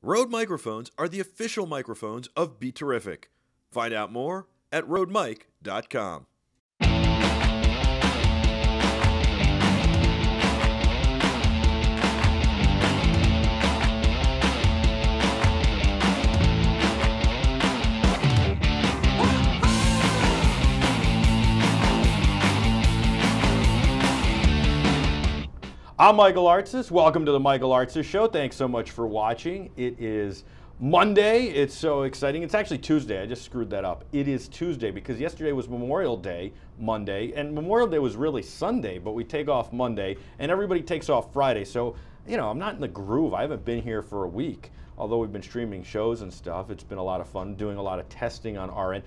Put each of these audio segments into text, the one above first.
Rode microphones are the official microphones of BeTerrific. Find out more at rodemic.com. I'm Michael Artsis. Welcome to the Michael Artsis Show. Thanks so much for watching. It is Monday. It's so exciting. It's actually Tuesday. I just screwed that up. It is Tuesday because yesterday was Memorial Day, Monday, and Memorial Day was really Sunday, but we take off Monday, and everybody takes off Friday. So, you know, I'm not in the groove. I haven't been here for a week, although we've been streaming shows and stuff. It's been a lot of fun doing a lot of testing on our end.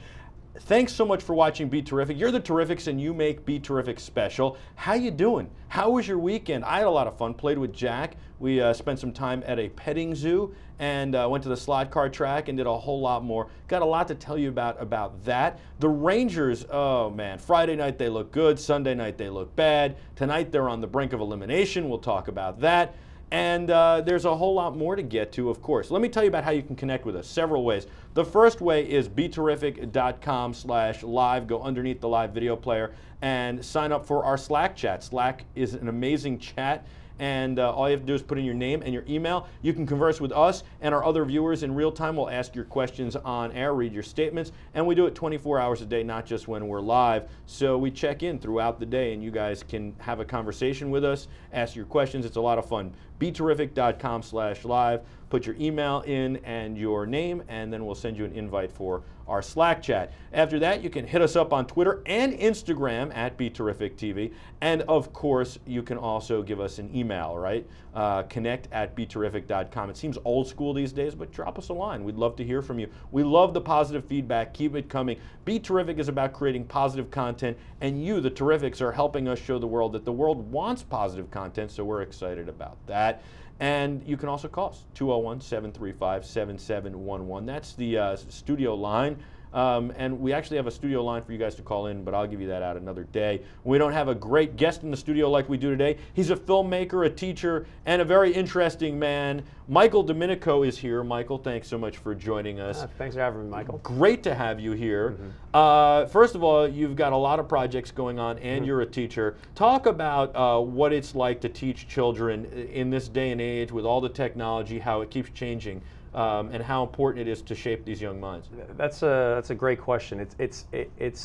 Thanks so much for watching BeTerrific. You're the Terrifics and you make BeTerrific special. How you doing? How was your weekend? I had a lot of fun. Played with Jack. We spent some time at a petting zoo and went to the slot car track and did a whole lot more. Got a lot to tell you about that. The Rangers, oh man, Friday night they look good. Sunday night they look bad. Tonight they're on the brink of elimination. We'll talk about that. And there's a whole lot more to get to, of course. Let me tell you about how you can connect with us, several ways. The first way is beterrific.com/live. Go underneath the live video player and sign up for our Slack chat. Slack is an amazing chat, and all you have to do is put in your name and your email. You can converse with us and our other viewers in real time. We'll ask your questions on air, read your statements, and we do it 24 hours a day, not just when we're live. So we check in throughout the day, and you guys can have a conversation with us, ask your questions. It's a lot of fun. beterrific.com/live. Put your email in and your name, and then we'll send you an invite for our Slack chat. After that, you can hit us up on Twitter and Instagram at BeTerrificTV. And of course, you can also give us an email, right? Connect@beterrific.com. It seems old school these days, but drop us a line. We'd love to hear from you. We love the positive feedback. Keep it coming. BeTerrific is about creating positive content, and you, the Terrifics, are helping us show the world that the world wants positive content, so we're excited about that. And you can also call us, 201-735-7711. That's the studio line. And we actually have a studio line for you guys to call in, but I'll give you that out another day. We don't have a great guest in the studio like we do today. He's a filmmaker, a teacher, and a very interesting man. Michael DeMinico is here. Michael, thanks so much for joining us. Thanks for having me, Michael. Great to have you here. First of all, you've got a lot of projects going on, and you're a teacher. Talk about what it's like to teach children in this day and age with all the technology, how it keeps changing. And how important it is to shape these young minds. That's a great question. It's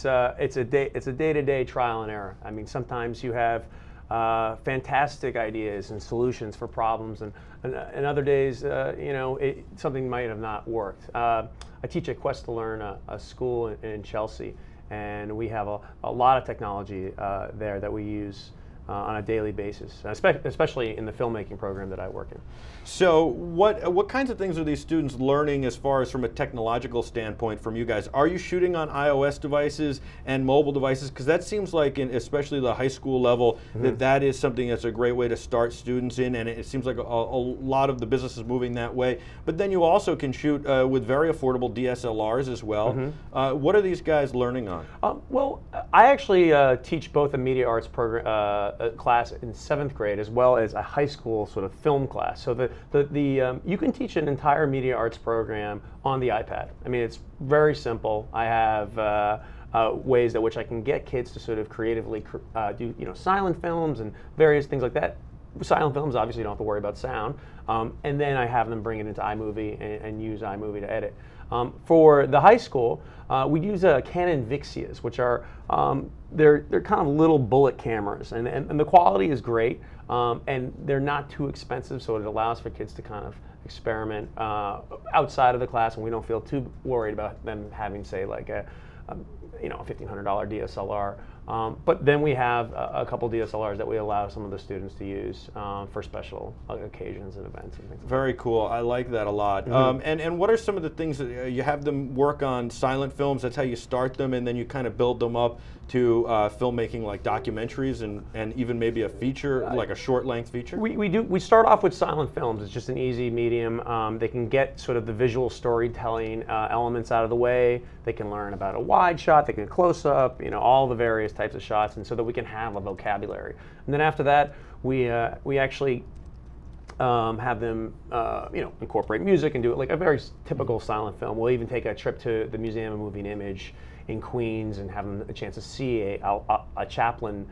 a day-to-day trial and error. I mean, sometimes you have fantastic ideas and solutions for problems, and other days, you know, something might have not worked. I teach at Quest to Learn, a school in Chelsea, and we have a lot of technology there that we use on a daily basis, especially in the filmmaking program that I work in. So what kinds of things are these students learning as far as from a technological standpoint from you guys? Are you shooting on iOS devices and mobile devices? Because that seems like, especially the high school level, that is something that's a great way to start students in, and it seems like a lot of the business is moving that way. But then you also can shoot with very affordable DSLRs as well. What are these guys learning on? Well, I actually teach both a media arts program class in 7th grade as well as a high school sort of film class. So you can teach an entire media arts program on the iPad. I mean, it's very simple. I have ways at which I can get kids to sort of creatively do, you know, silent films and various things like that. Silent films, obviously, you don't have to worry about sound. And then I have them bring it into iMovie and use iMovie to edit. For the high school, we use Canon Vixias, which are they're kind of little bullet cameras, and the quality is great, and they're not too expensive, so it allows for kids to kind of experiment outside of the class, and we don't feel too worried about them having, say, like a you know, a $1,500 DSLR. But then we have a couple DSLRs that we allow some of the students to use for special occasions and events and things. Very cool. I like that a lot. And what are some of the things that you have them work on? Silent films, that's how you start them, and then you kind of build them up to filmmaking, like documentaries and even maybe a feature, like a short length feature? We start off with silent films. It's just an easy medium. They can get sort of the visual storytelling elements out of the way. They can learn about a wide shot, they can close up, you know, all the various types of shots, and so that we can have a vocabulary. And then after that, we actually have them, incorporate music and do it like a very typical silent film. We'll even take a trip to the Museum of Moving Image in Queens and have them a chance to see a Chaplin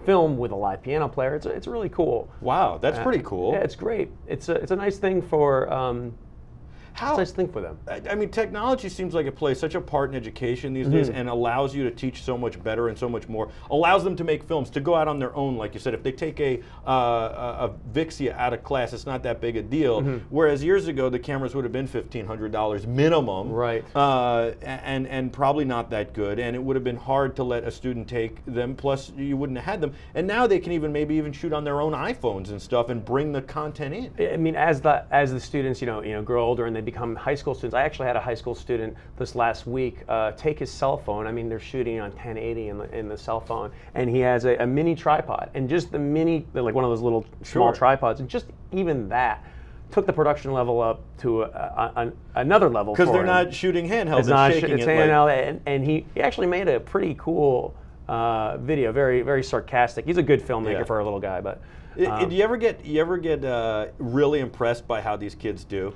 film with a live piano player. It's really cool. Wow, that's pretty cool. Yeah, it's great. It's a nice thing for. It's a nice thing for them. I mean, technology seems like it plays such a part in education these days and allows you to teach so much better and so much more. Allows them to make films, to go out on their own, like you said. If they take a Vixia out of class, it's not that big a deal. Whereas years ago, the cameras would have been $1,500 minimum. Right. And probably not that good. And it would have been hard to let a student take them, plus you wouldn't have had them. And now they can maybe even shoot on their own iPhones and stuff and bring the content in. I mean, as the students, grow older and they become high school students. I actually had a high school student this last week take his cell phone. I mean, they're shooting on 1080 in the cell phone, and he has a mini tripod, and just the mini, like one of those little small tripods, and just even that took the production level up to another level. Because they're not shooting handheld, they're shaking it's it. handheld, and he actually made a pretty cool video, very very sarcastic. He's a good filmmaker for a little guy, but. Do you ever get really impressed by how these kids do?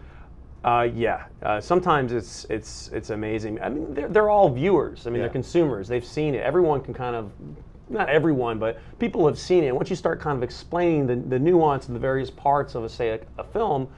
Yeah. Sometimes it's amazing. I mean, they're all viewers. I mean, they're consumers. They've seen it. Everyone can kind of, not everyone, but people have seen it. Once you start kind of explaining the nuance and the various parts of, say, a film,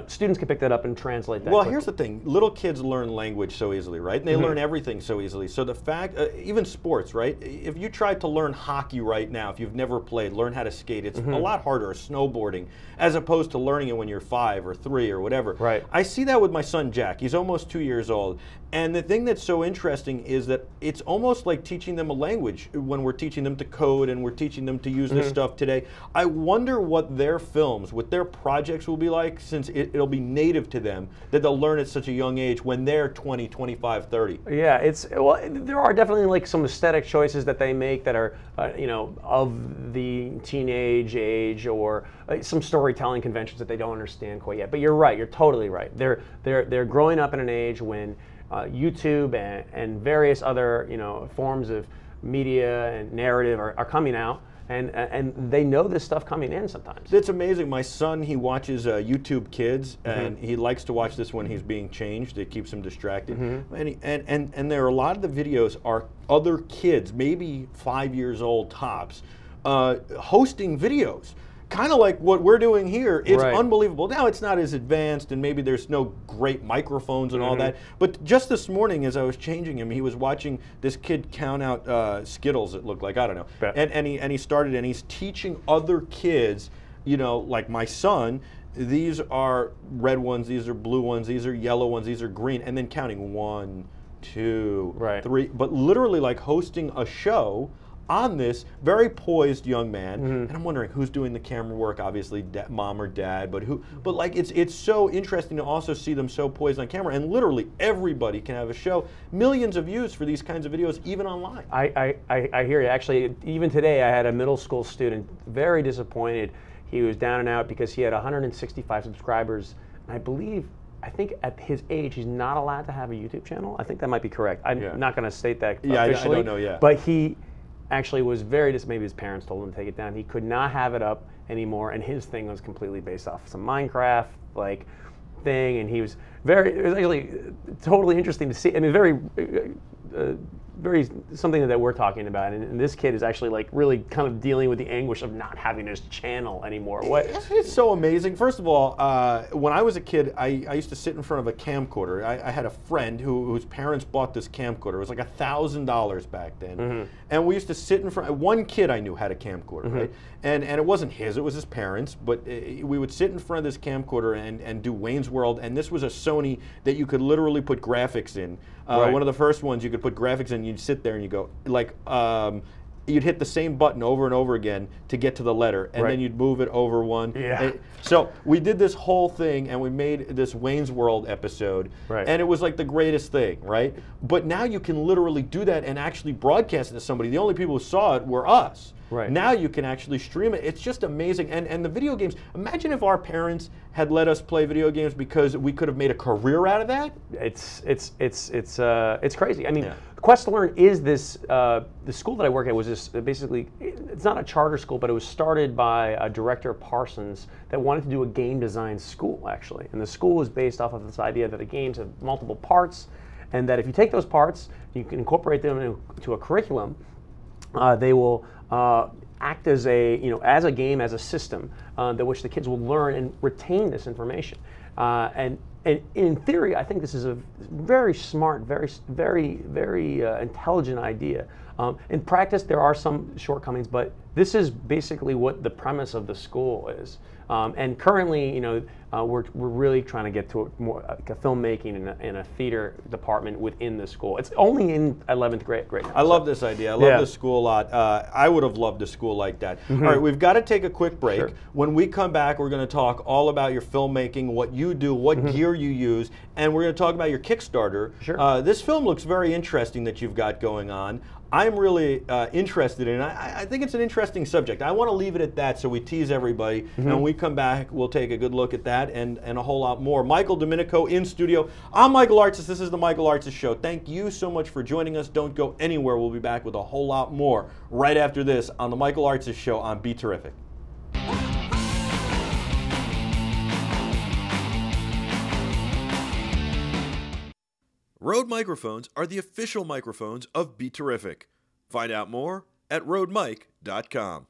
students can pick that up and translate that. Well, quickly. here's the thing. Little kids learn language so easily, right? And they learn everything so easily. So the fact, even sports, right? If you tried to learn hockey right now, if you've never played, learn how to skate, it's a lot harder, or snowboarding, as opposed to learning it when you're 5 or 3 or whatever. Right. I see that with my son, Jack. He's almost 2 years old. And the thing that's so interesting is that it's almost like teaching them a language when we're teaching them to code and we're teaching them to use this stuff today. I wonder what their films, what their projects will be like, since it'll be native to them, that they'll learn at such a young age when they're 20, 25, 30. Yeah, there are definitely like some aesthetic choices that they make that are, of the teenage age, or some storytelling conventions that they don't understand quite yet. But you're right, you're totally right. They're growing up in an age when YouTube and various other forms of media and narrative are coming out, and they know this stuff coming in sometimes. It's amazing. My son, he watches YouTube Kids, and he likes to watch this when he's being changed. It keeps him distracted. And there are a lot of the videos are other kids, maybe 5 years old tops, hosting videos. Kind of like what we're doing here. It's unbelievable. Now, it's not as advanced, and maybe there's no great microphones and all that. But just this morning, as I was changing him, he was watching this kid count out Skittles, it looked like. I don't know. And he started, and he's teaching other kids, like my son, these are red ones, these are blue ones, these are yellow ones, these are green, and then counting 1, 2, 3. But literally like hosting a show on this very poised young man, and I'm wondering who's doing the camera work. Obviously, mom or dad, but who? But like, it's so interesting to also see them so poised on camera, and literally everybody can have a show. Millions of views for these kinds of videos, even online. I hear you. Actually, even today, I had a middle school student very disappointed. He was down and out because he had 165 subscribers, and I think at his age, he's not allowed to have a YouTube channel. I think that might be correct. I'm not going to state that officially. I don't know yet. But he actually was maybe his parents told him to take it down. He could not have it up anymore, and his thing was completely based off some Minecraft thing, and it was actually totally interesting to see. I mean, very something that we're talking about, and this kid is actually really kind of dealing with the anguish of not having his channel anymore. It's so amazing. First of all, when I was a kid, I used to sit in front of a camcorder. I had a friend whose parents bought this camcorder. It was like $1,000 back then, and we used to sit in front. One kid I knew had a camcorder, right? And it wasn't his; it was his parents. But we would sit in front of this camcorder and do Wayne's World, and this was a Sony that you could literally put graphics in. One of the first ones you could put graphics in. You'd sit there and you go you'd hit the same button over and over again to get to the letter, and then you'd move it over one. So we did this whole thing, and we made this Wayne's World episode, and it was like the greatest thing, right? But now you can literally do that and actually broadcast it to somebody. The only people who saw it were us. Right. Now you can actually stream it. It's just amazing. And the video games, imagine if our parents had let us play video games because we could have made a career out of that. It's crazy. I mean, Quest to Learn is this, the school that I work at was this, basically, it's not a charter school, but it was started by a director of Parsons that wanted to do a game design school, actually. And the school is based off of this idea that the games have multiple parts, and that if you take those parts, you can incorporate them into a curriculum, they will act as a game, as a system that which the kids will learn and retain this information. And in theory, I think this is a very smart, very intelligent idea. In practice, there are some shortcomings, but this is basically what the premise of the school is. And currently, we're really trying to get to more like a filmmaking and a theater department within the school. It's only in 11th grade. I love this idea. I love this school a lot. I would have loved a school like that. All right, we've got to take a quick break. Sure. When we come back, we're going to talk all about your filmmaking, what you do, what gear you use, and we're going to talk about your Kickstarter. Sure. This film looks very interesting that you've got going on. I'm really interested in it. I think it's an interesting subject. I want to leave it at that so we tease everybody. And when we come back, we'll take a good look at that and a whole lot more. Michael DeMinico in studio. I'm Michael Artsis. This is the Michael Artsis Show. Thank you so much for joining us. Don't go anywhere. We'll be back with a whole lot more right after this on the Michael Artsis Show on BeTerrific. Rode microphones are the official microphones of BeTerrific. Find out more at rodemic.com.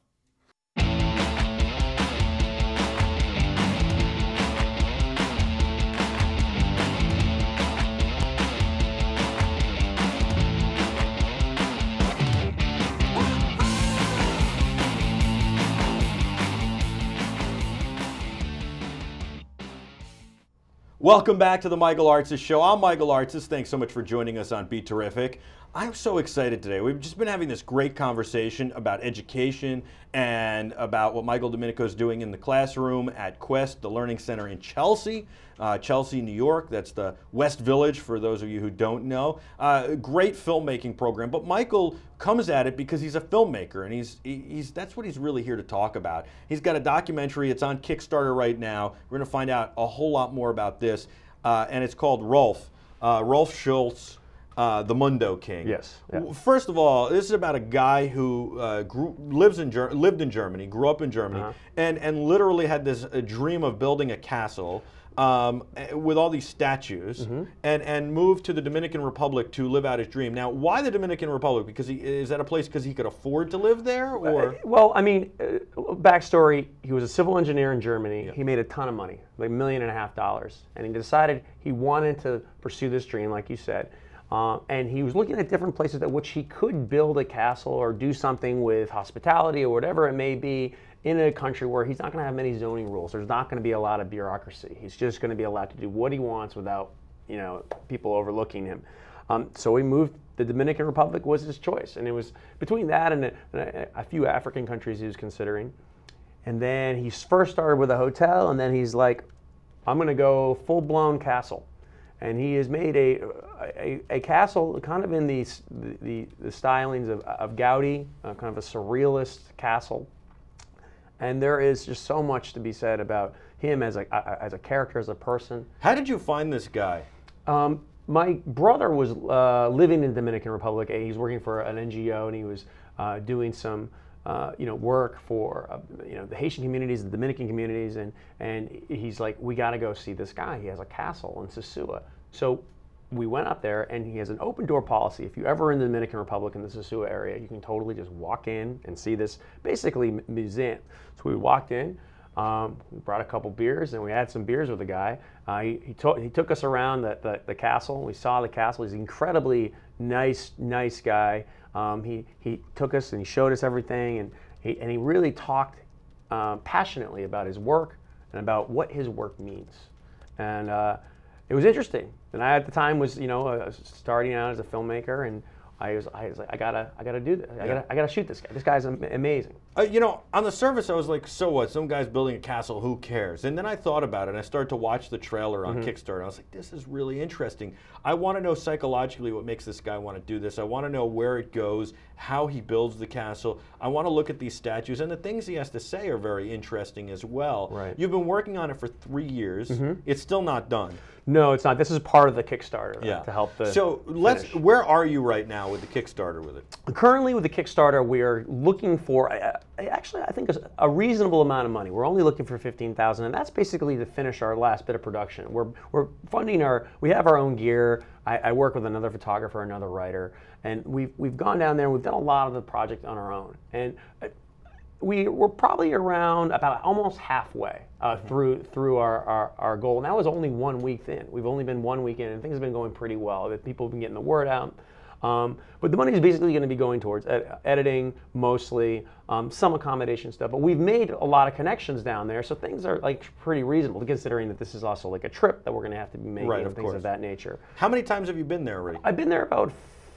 Welcome back to the Michael Artsis Show. I'm Michael Artsis. Thanks so much for joining us on BeTerrific. I'm so excited today. We've just been having this great conversation about education and about what Michael DeMinico is doing in the classroom at Quest, the Learning Center in Chelsea, New York. That's the West Village for those of you who don't know. Great filmmaking program. But Michael comes at it because he's a filmmaker, and that's what he's really here to talk about. He's got a documentary. It's on Kickstarter right now. We're going to find out a whole lot more about this, and it's called Rolf Schulz. The Mundo King. Yes. Yeah. First of all, this is about a guy who lived in Germany, grew up in Germany, and literally had this dream of building a castle with all these statues, and moved to the Dominican Republic to live out his dream. Now, why the Dominican Republic? Because is that a place because he could afford to live there, or? Well, I mean, backstory: he was a civil engineer in Germany. He made a ton of money, like $1.5 million, and he decided he wanted to pursue this dream, like you said. And he was looking at different places at which he could build a castle or do something with hospitality or whatever it may be in a country where he's not going to have many zoning rules. There's not going to be a lot of bureaucracy. He's just going to be allowed to do what he wants without, people overlooking him. So he moved. The Dominican Republic was his choice, and it was between that and a few African countries he was considering. And then he first started with a hotel, and then he's like, I'm going to go full-blown castle. And he has made a castle kind of in the stylings of Gaudi, kind of a surrealist castle. And there is just so much to be said about him as a character, as a person. How did you find this guy? My brother was living in the Dominican Republic, and he's working for an NGO, and he was doing some work for the Haitian communities, the Dominican communities, and he's like, we got to go see this guy. He has a castle in Sosua. So we went up there, and he has an open door policy. If you're ever in the Dominican Republic in the Sosua area, you can totally just walk in and see this basically museum. So we walked in, we brought a couple beers, and we had some beers with the guy. He took us around the castle. We saw the castle. He's an incredibly nice guy. He took us and he showed us everything, and he really talked passionately about his work and about what his work means. And it was interesting. And I at the time was starting out as a filmmaker, and I was like, I gotta do this. I gotta shoot this guy. This guy's amazing. You know, on the surface, I was like, so what? Some guy's building a castle, who cares? And then I thought about it, and I started to watch the trailer on Kickstarter. I was like, this is really interesting. I want to know psychologically what makes this guy want to do this. I want to know where it goes, how he builds the castle. I want to look at these statues, and the things he has to say are very interesting as well. Right. You've been working on it for 3 years. It's still not done. No, it's not. This is part of the Kickstarter to help the So where are you right now with the Kickstarter with it? Currently with the Kickstarter, we are looking for, actually I think a reasonable amount of money. We're only looking for $15,000, and that's basically to finish our last bit of production. We're funding we have our own gear. I work with another photographer, another writer, and we've gone down there and we've done a lot of the project on our own. And we're probably around about almost halfway through our goal, and that was only 1 week in. We've only been 1 week in, and things have been going pretty well. People have been getting the word out. But the money is basically going to be going towards editing, mostly, some accommodation stuff. But we've made a lot of connections down there, so things are like pretty reasonable, considering that this is also like a trip that we're going to have to be making, and things of that nature. How many times have you been there already? I've been there about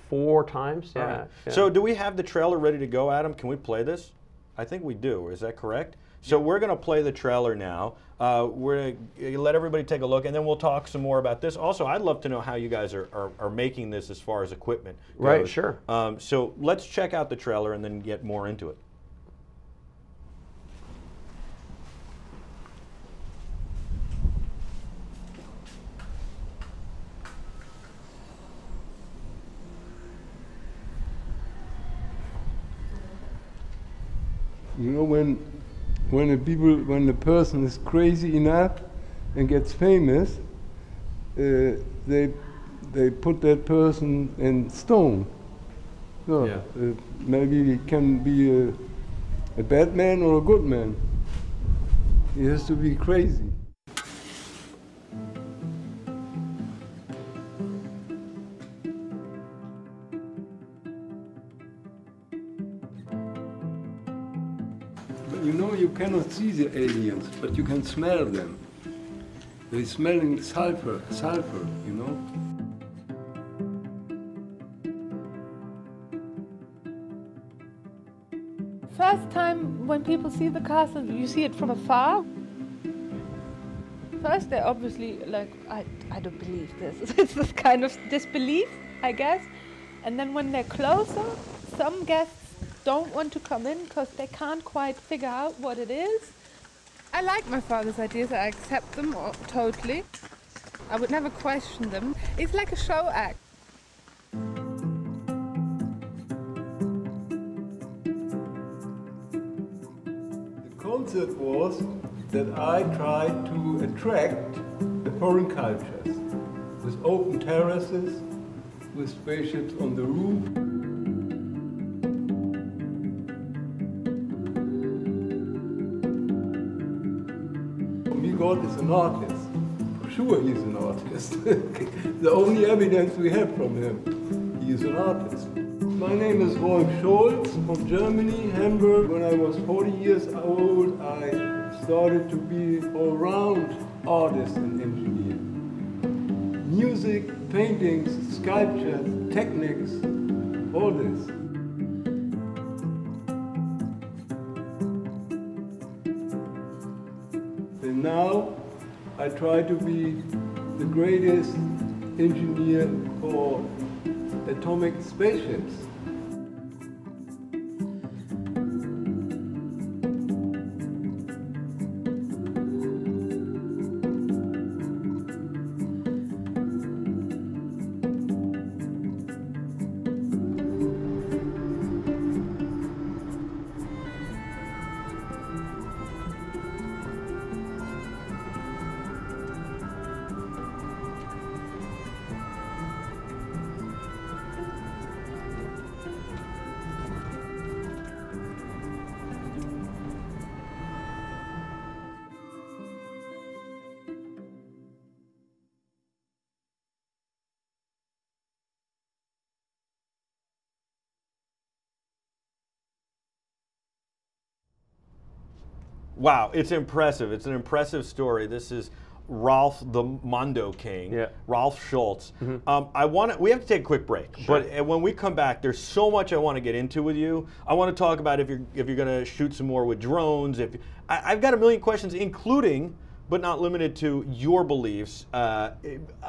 4 times. Yeah. Right. So do we have the trailer ready to go, Adam? Can we play this? I think we do. Is that correct? So we're going to play the trailer now. We're going to let everybody take a look, and then we'll talk some more about this. Also, I'd love to know how you guys are making this as far as equipment goes. Right, sure. So let's check out the trailer and then get more into it. You know, when the person is crazy enough and gets famous, they put that person in stone. So, maybe he can be a bad man or a good man. He has to be crazy. You know, you cannot see the aliens, but you can smell them. They're smelling sulfur, you know. First time when people see the castle, you see it from afar. First, they're obviously like, I don't believe this. It's this kind of disbelief, I guess. And then when they're closer, some guests don't want to come in because they can't quite figure out what it is. I like my father's ideas, I accept them totally. I would never question them. It's like a show act. The concept was that I tried to attract the foreign cultures with open terraces, with spaceships on the roof. God is an artist. For sure he's an artist. The only evidence we have from him, he is an artist. My name is Rolf Schulz from Germany, Hamburg. When I was 40 years old, I started to be all-round artist and engineer. Music, paintings, sculptures, techniques, all this. And now I try to be the greatest engineer for atomic spaceships. Wow, it's impressive. It's an impressive story. This is Rolf the Mundo King, Yeah. Rolf Schulz. We have to take a quick break, but when we come back, there's so much I want to get into with you. I want to talk about if you're going to shoot some more with drones. I've got a million questions, including, but not limited to, your beliefs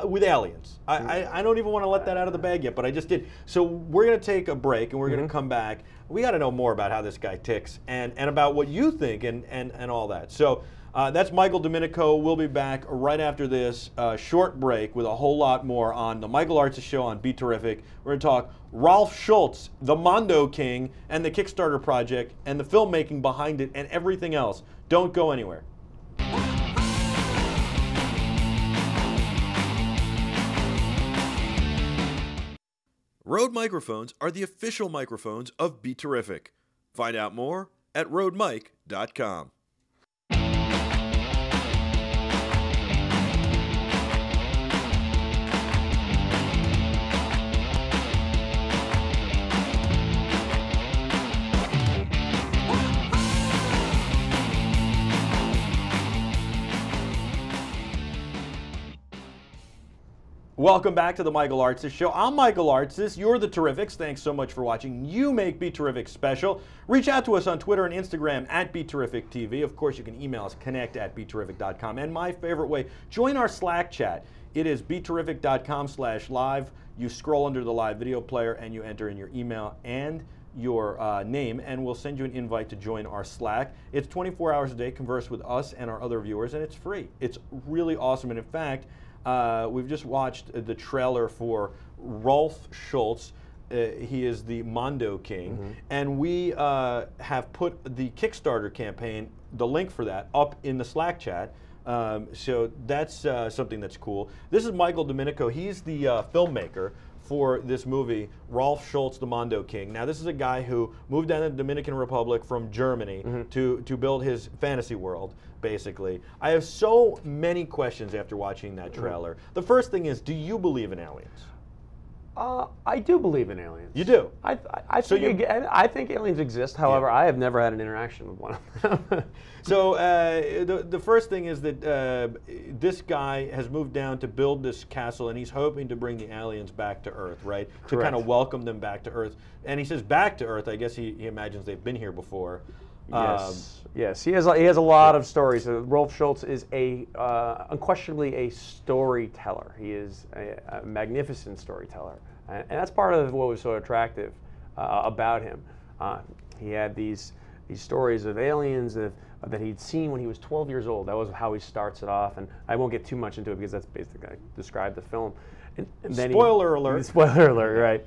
with aliens. I don't even want to let that out of the bag yet, but I just did. So we're going to take a break, and we're going to come back. We got to know more about how this guy ticks and about what you think and all that. So that's Michael DeMinico. We'll be back right after this short break with a whole lot more on the Michael Artsis Show on BeTerrific. We're going to talk Rolf Schulz, the Mundo King, and the Kickstarter project, and the filmmaking behind it, and everything else. Don't go anywhere. Rode microphones are the official microphones of BeTerrific. Find out more at rodemic.com. Welcome back to the Michael Artsis Show. I'm Michael Artsis. You're the Terrifics. Thanks so much for watching. You make BeTerrific special. Reach out to us on Twitter and Instagram at BeTerrificTV. Of course, you can email us, connect@BeTerrific.com. And my favorite way, join our Slack chat. It is BeTerrific.com/live. You scroll under the live video player and you enter in your email and your name, and we'll send you an invite to join our Slack. It's 24 hours a day. Converse with us and our other viewers, and it's free. It's really awesome. And in fact, we've just watched the trailer for Rolf Schulz. He is the Mundo King. And we have put the Kickstarter campaign, the link for that, up in the Slack chat. So that's something that's cool. This is Michael DeMinico. He's the filmmaker for this movie, Rolf Schulz, the Mundo King. Now, this is a guy who moved down to the Dominican Republic from Germany to build his fantasy world, basically. I have so many questions after watching that trailer. The first thing is, do you believe in aliens? I do believe in aliens. You do? I think aliens exist. However, I have never had an interaction with one of them. So the first thing is that this guy has moved down to build this castle, and he's hoping to bring the aliens back to Earth, right? Correct. To kind of welcome them back to Earth. And he says back to Earth. I guess he imagines they've been here before. Yes. He has a lot of stories. Rolf Schulz is unquestionably a storyteller. He is a magnificent storyteller, and that's part of what was so attractive about him. He had these stories of aliens that he'd seen when he was 12 years old. That was how he starts it off, and I won't get too much into it because that's basically I described the film. And then spoiler alert! Spoiler alert! Right.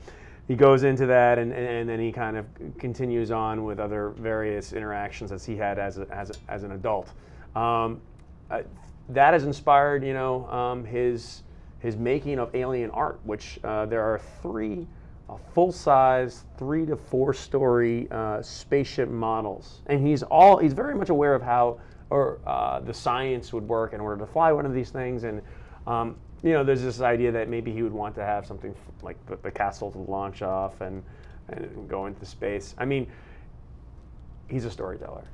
He goes into that, and then he kind of continues on with other various interactions as he had as an adult. That has inspired, his making of alien art, which there are three full-size 3 to 4 story spaceship models, and he's very much aware of how the science would work in order to fly one of these things, and there's this idea that maybe he would want to have something like the castle to launch off and go into space. I mean, he's a storyteller.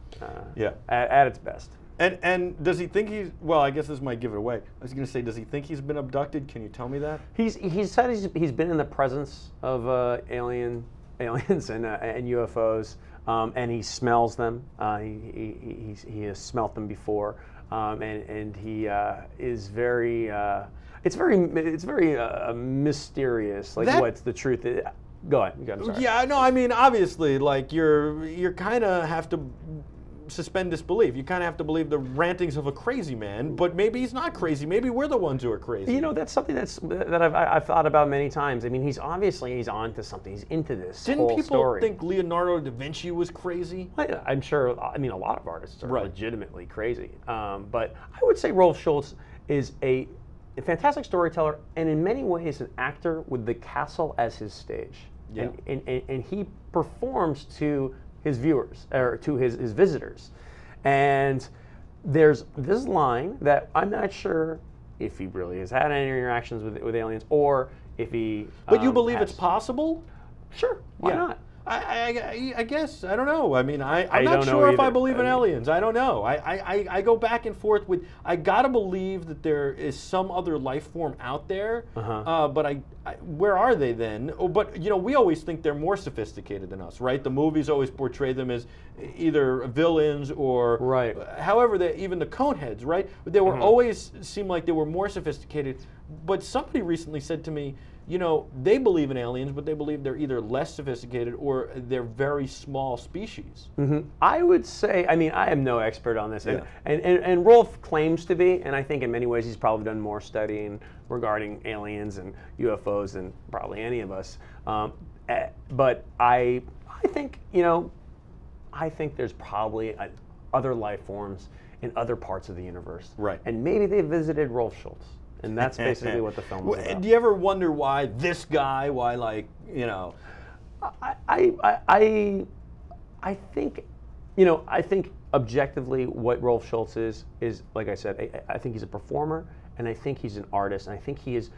At its best. And does he think he's, well, I guess this might give it away. I was going to say, does he think he's been abducted? Can you tell me that? He said he's been in the presence of aliens and UFOs, and he smells them. He has smelt them before, and he is very. It's very mysterious. Like, what's the truth? Go ahead. I'm sorry. Yeah, no, I mean, obviously, like you're kind of have to suspend disbelief. You kind of have to believe the rantings of a crazy man, but maybe he's not crazy. Maybe we're the ones who are crazy. That's something that I've thought about many times. I mean, he's onto something. He's into this whole story. Didn't people think Leonardo da Vinci was crazy? I'm sure. I mean, a lot of artists are legitimately crazy. But I would say Rolf Schulz is a fantastic storyteller, and in many ways an actor with the castle as his stage. Yeah. And he performs to his viewers, or to his visitors. And there's this line that I'm not sure if he really has had any interactions with aliens, or if he... But you believe it's possible? Sure, why not? I guess, I don't know. I mean, I'm don't not know sure if I either. believe in I mean- aliens. I don't know. I go back and forth with, I gotta believe that there is some other life form out there, but where are they then? Oh, but, you know, we always think they're more sophisticated than us, right? The movies always portray them as either villains or, Right. however, even the Coneheads, right? They were always seemed like they were more sophisticated. But somebody recently said to me, you know, they believe in aliens, but they believe they're either less sophisticated or they're very small species. I would say, I mean, I am no expert on this, Yeah. and Rolf claims to be, and I think in many ways he's probably done more studying regarding aliens and UFOs than probably any of us. But I think, you know, I think there's probably other life forms in other parts of the universe. Right. And maybe they visited Rolf Schulz. And that's basically what the film was about. Do you ever wonder why this guy? Why, like, you know? I think, you know, I think objectively what Rolf Schulz is like I said, I think he's a performer, and I think he's an artist, and I think he is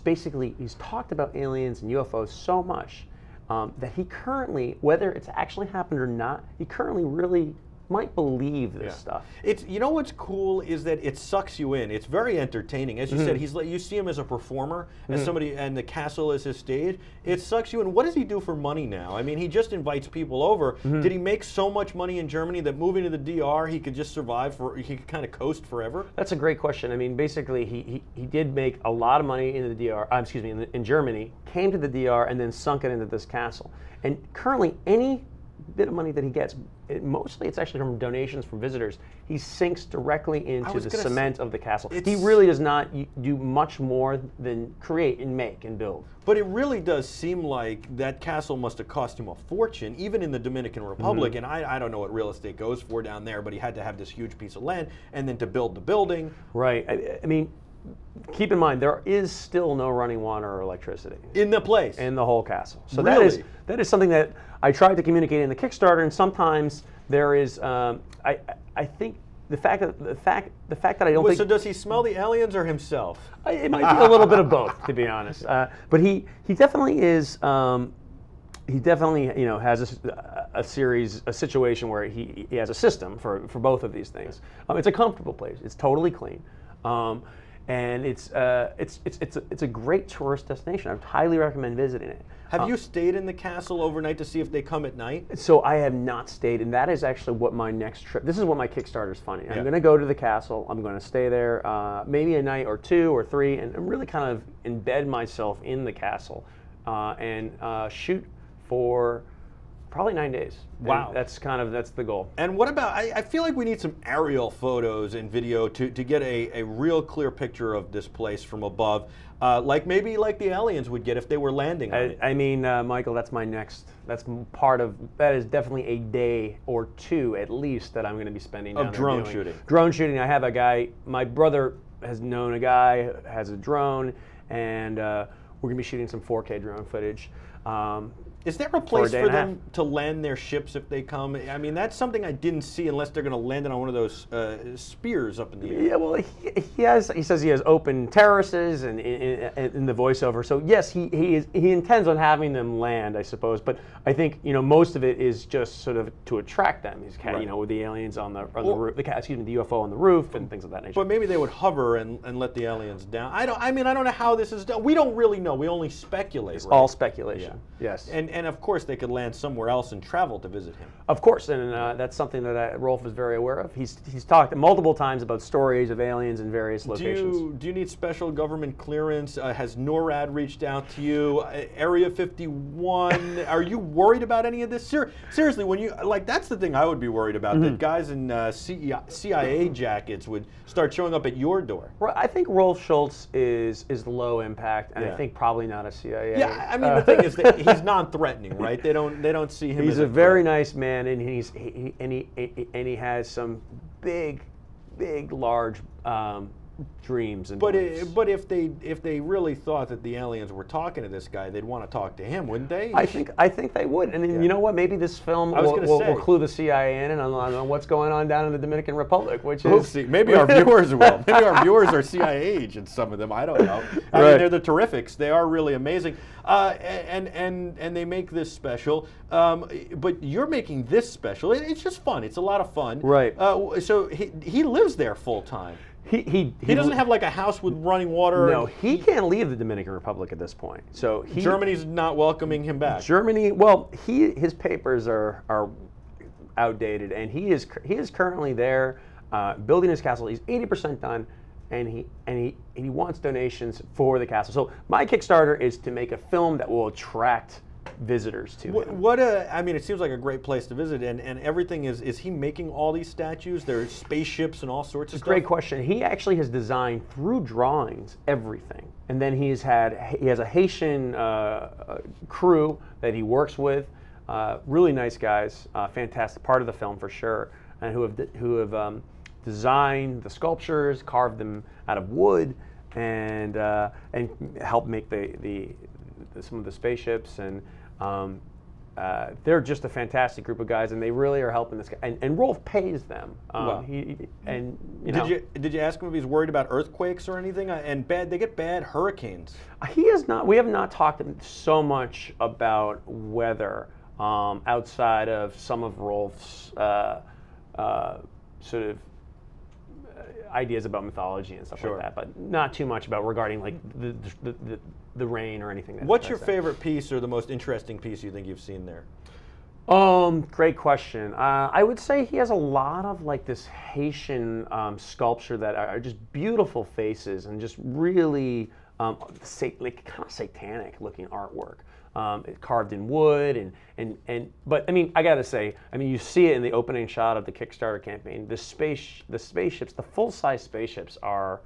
basically, he's talked about aliens and UFOs so much that he currently, whether it's actually happened or not, he currently really might believe this stuff. It's, you know what's cool is that it sucks you in. It's very entertaining. As you said, he's like, you see him as a performer, as somebody, and the castle is his stage. It sucks you in. What does he do for money now? I mean, he just invites people over. Did he make so much money in Germany that moving to the DR, he could just survive he could kind of coast forever? That's a great question. I mean, basically, he did make a lot of money in the DR. Excuse me, in Germany. Came to the DR and then sunk it into this castle. And currently, any bit of money that he gets, mostly it's actually from donations from visitors, he sinks directly into the cement of the castle. He really does not do much more than create and make and build. But it really does seem like that castle must have cost him a fortune, even in the Dominican Republic. And I don't know what real estate goes for down there, but he had to have this huge piece of land and then to build the building. Right. I mean, keep in mind, there is still no running water or electricity In the place. in the whole castle. So Really? that is something that I tried to communicate in the Kickstarter, and sometimes there is. I think the fact that I don't think. So does he smell the aliens or himself? It might be a little bit of both, to be honest. But he definitely is. He definitely, you know, has a situation where he has a system for both of these things. It's a comfortable place. It's totally clean. And it's a great tourist destination. I would highly recommend visiting it. Have you stayed in the castle overnight to see if they come at night? So I have not stayed, and that is actually what my next trip. This is what my Kickstarter is funding. I'm going to go to the castle. I'm going to stay there, maybe a night or two or three, and really kind of embed myself in the castle and shoot for probably 9 days. Wow. And that's the goal. And what about, I feel like we need some aerial photos and video to get a real clear picture of this place from above, maybe like the aliens would get if they were landing on it. I mean, Michael, that is definitely a day or two at least that I'm going to be spending down Of there drone doing. shooting. Drone shooting. I have a guy, my brother has known a guy who has a drone, and we're going to be shooting some 4K drone footage. Is there a place day for and a half. them to land their ships if they come? I mean, that's something I didn't see unless they're going to land it on one of those spears up in the air. Yeah, well, he says he has open terraces and in the voiceover. So yes, he intends on having them land, I suppose. But I think, you know, most of it is just sort of to attract them. He's you know, with the aliens on the roof, the UFO on the roof and things of that nature. But maybe they would hover and let the aliens down. I don't know how this is done. We don't really know. We only speculate. It's right? all speculation. Yeah. Yes. And of course they could land somewhere else and travel to visit him. Of course, and that's something that Rolf is very aware of. He's talked multiple times about stories of aliens in various locations. Do you need special government clearance? Has NORAD reached out to you? Area 51? Are you worried about any of this? Seriously, when you that's the thing I would be worried about. That guys in CIA jackets would start showing up at your door. I think Rolf Schulz is low impact, and I think probably not a CIA. Yeah, I mean the thing is that he's non-threatening, right? They don't see him. He's as a very nice man, and he has some big, large dreams and But beliefs. but if they really thought that the aliens were talking to this guy, they'd want to talk to him, wouldn't they? I think they would, and then, you know what? Maybe this film will clue the CIA in on what's going on down in the Dominican Republic, which is maybe our viewers will. Maybe our viewers are CIA agents. Some of them, I don't know. I mean, they're the Terrifics. They are really amazing, and they make this special. But you're making this special. It's just fun. It's a lot of fun. Right. So he lives there full time. He doesn't have like a house with running water. No, he can't leave the Dominican Republic at this point. So Germany's not welcoming him back. Germany, well, his papers are outdated, and he is currently there building his castle. He's 80% done, and he wants donations for the castle. So my Kickstarter is to make a film that will attract visitors to him. I mean, it seems like a great place to visit, and everything is he making all these statues? There's spaceships and all sorts of stuff? Great question. He actually has designed through drawings everything, and then he has a Haitian crew that he works with, really nice guys, fantastic part of the film for sure, and who have designed the sculptures, carved them out of wood, and helped make some of the spaceships, and they're just a fantastic group of guys, and they really are helping this guy. And Rolf pays them. Did you ask him if he's worried about earthquakes or anything? And they get bad hurricanes. He has not. We have not talked so much about weather outside of some of Rolf's sort of ideas about mythology and stuff like that, but not too much about regarding like the rain or anything. What's your favorite piece or the most interesting piece you think you've seen there? Great question. I would say he has a lot of like this Haitian sculpture that are just beautiful faces and just really like kind of satanic looking artwork. Carved in wood but I mean, I gotta say, I mean, you see it in the opening shot of the Kickstarter campaign. The spaceships, the full-size spaceships are,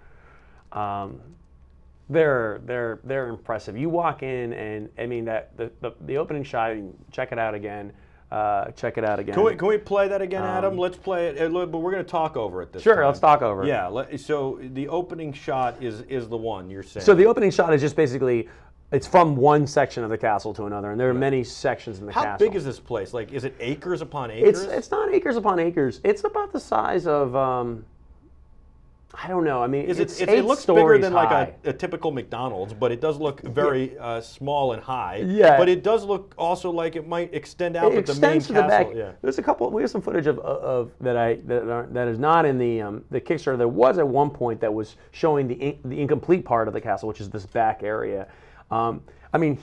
they're impressive. You walk in and I mean that the opening shot. Check it out again. Can we play that again, Adam? Let's play it, but we're going to talk over it this time. Sure, let's talk over it. Yeah. So the opening shot is the one you're saying. So the opening shot is just basically. It's from one section of the castle to another, and there are many sections in the castle. How big is this place? Like, is it acres upon acres? It's not acres upon acres. It's about the size of, I don't know. I mean, it looks bigger than like a typical McDonald's, but it does look very small and high. Yeah. But it does look also like it might extend out with the main castle. Back. Yeah. There's a couple. We have some footage of that is not in the Kickstarter. There was at one point that was showing the incomplete part of the castle, which is this back area. I mean,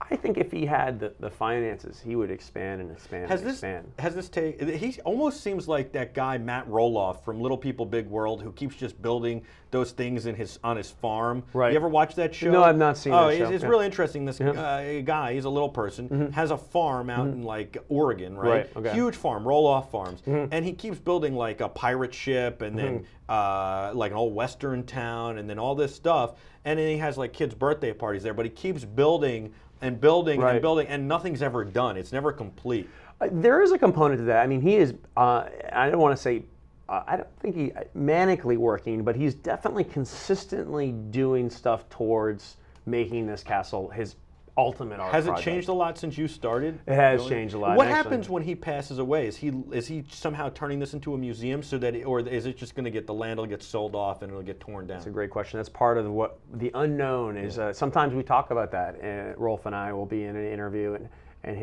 I think if he had the finances, he would expand and expand and expand. He almost seems like that guy Matt Roloff from Little People Big World, who keeps just building those things on his farm. Right. You ever watch that show? No, I've not seen that show. It's really interesting. This guy, he's a little person, has a farm out in like Oregon, right? Okay. Huge farm, Roloff Farms, and he keeps building like a pirate ship, and then like an old western town, and then all this stuff, and then he has like kids' birthday parties there. But he keeps building and building and building, and nothing's ever done. It's never complete. There is a component to that. I mean, he is. I don't want to say. I don't think he manically working, but he's definitely consistently doing stuff towards making this castle his ultimate art project. Has it changed a lot since you started? It has changed a lot. What happens when he passes away? Is he somehow turning this into a museum so that, or is it just going to get the land will get sold off and it'll get torn down? That's a great question. That's part of what the unknown is. Sometimes we talk about that. Rolf and I will be in an interview and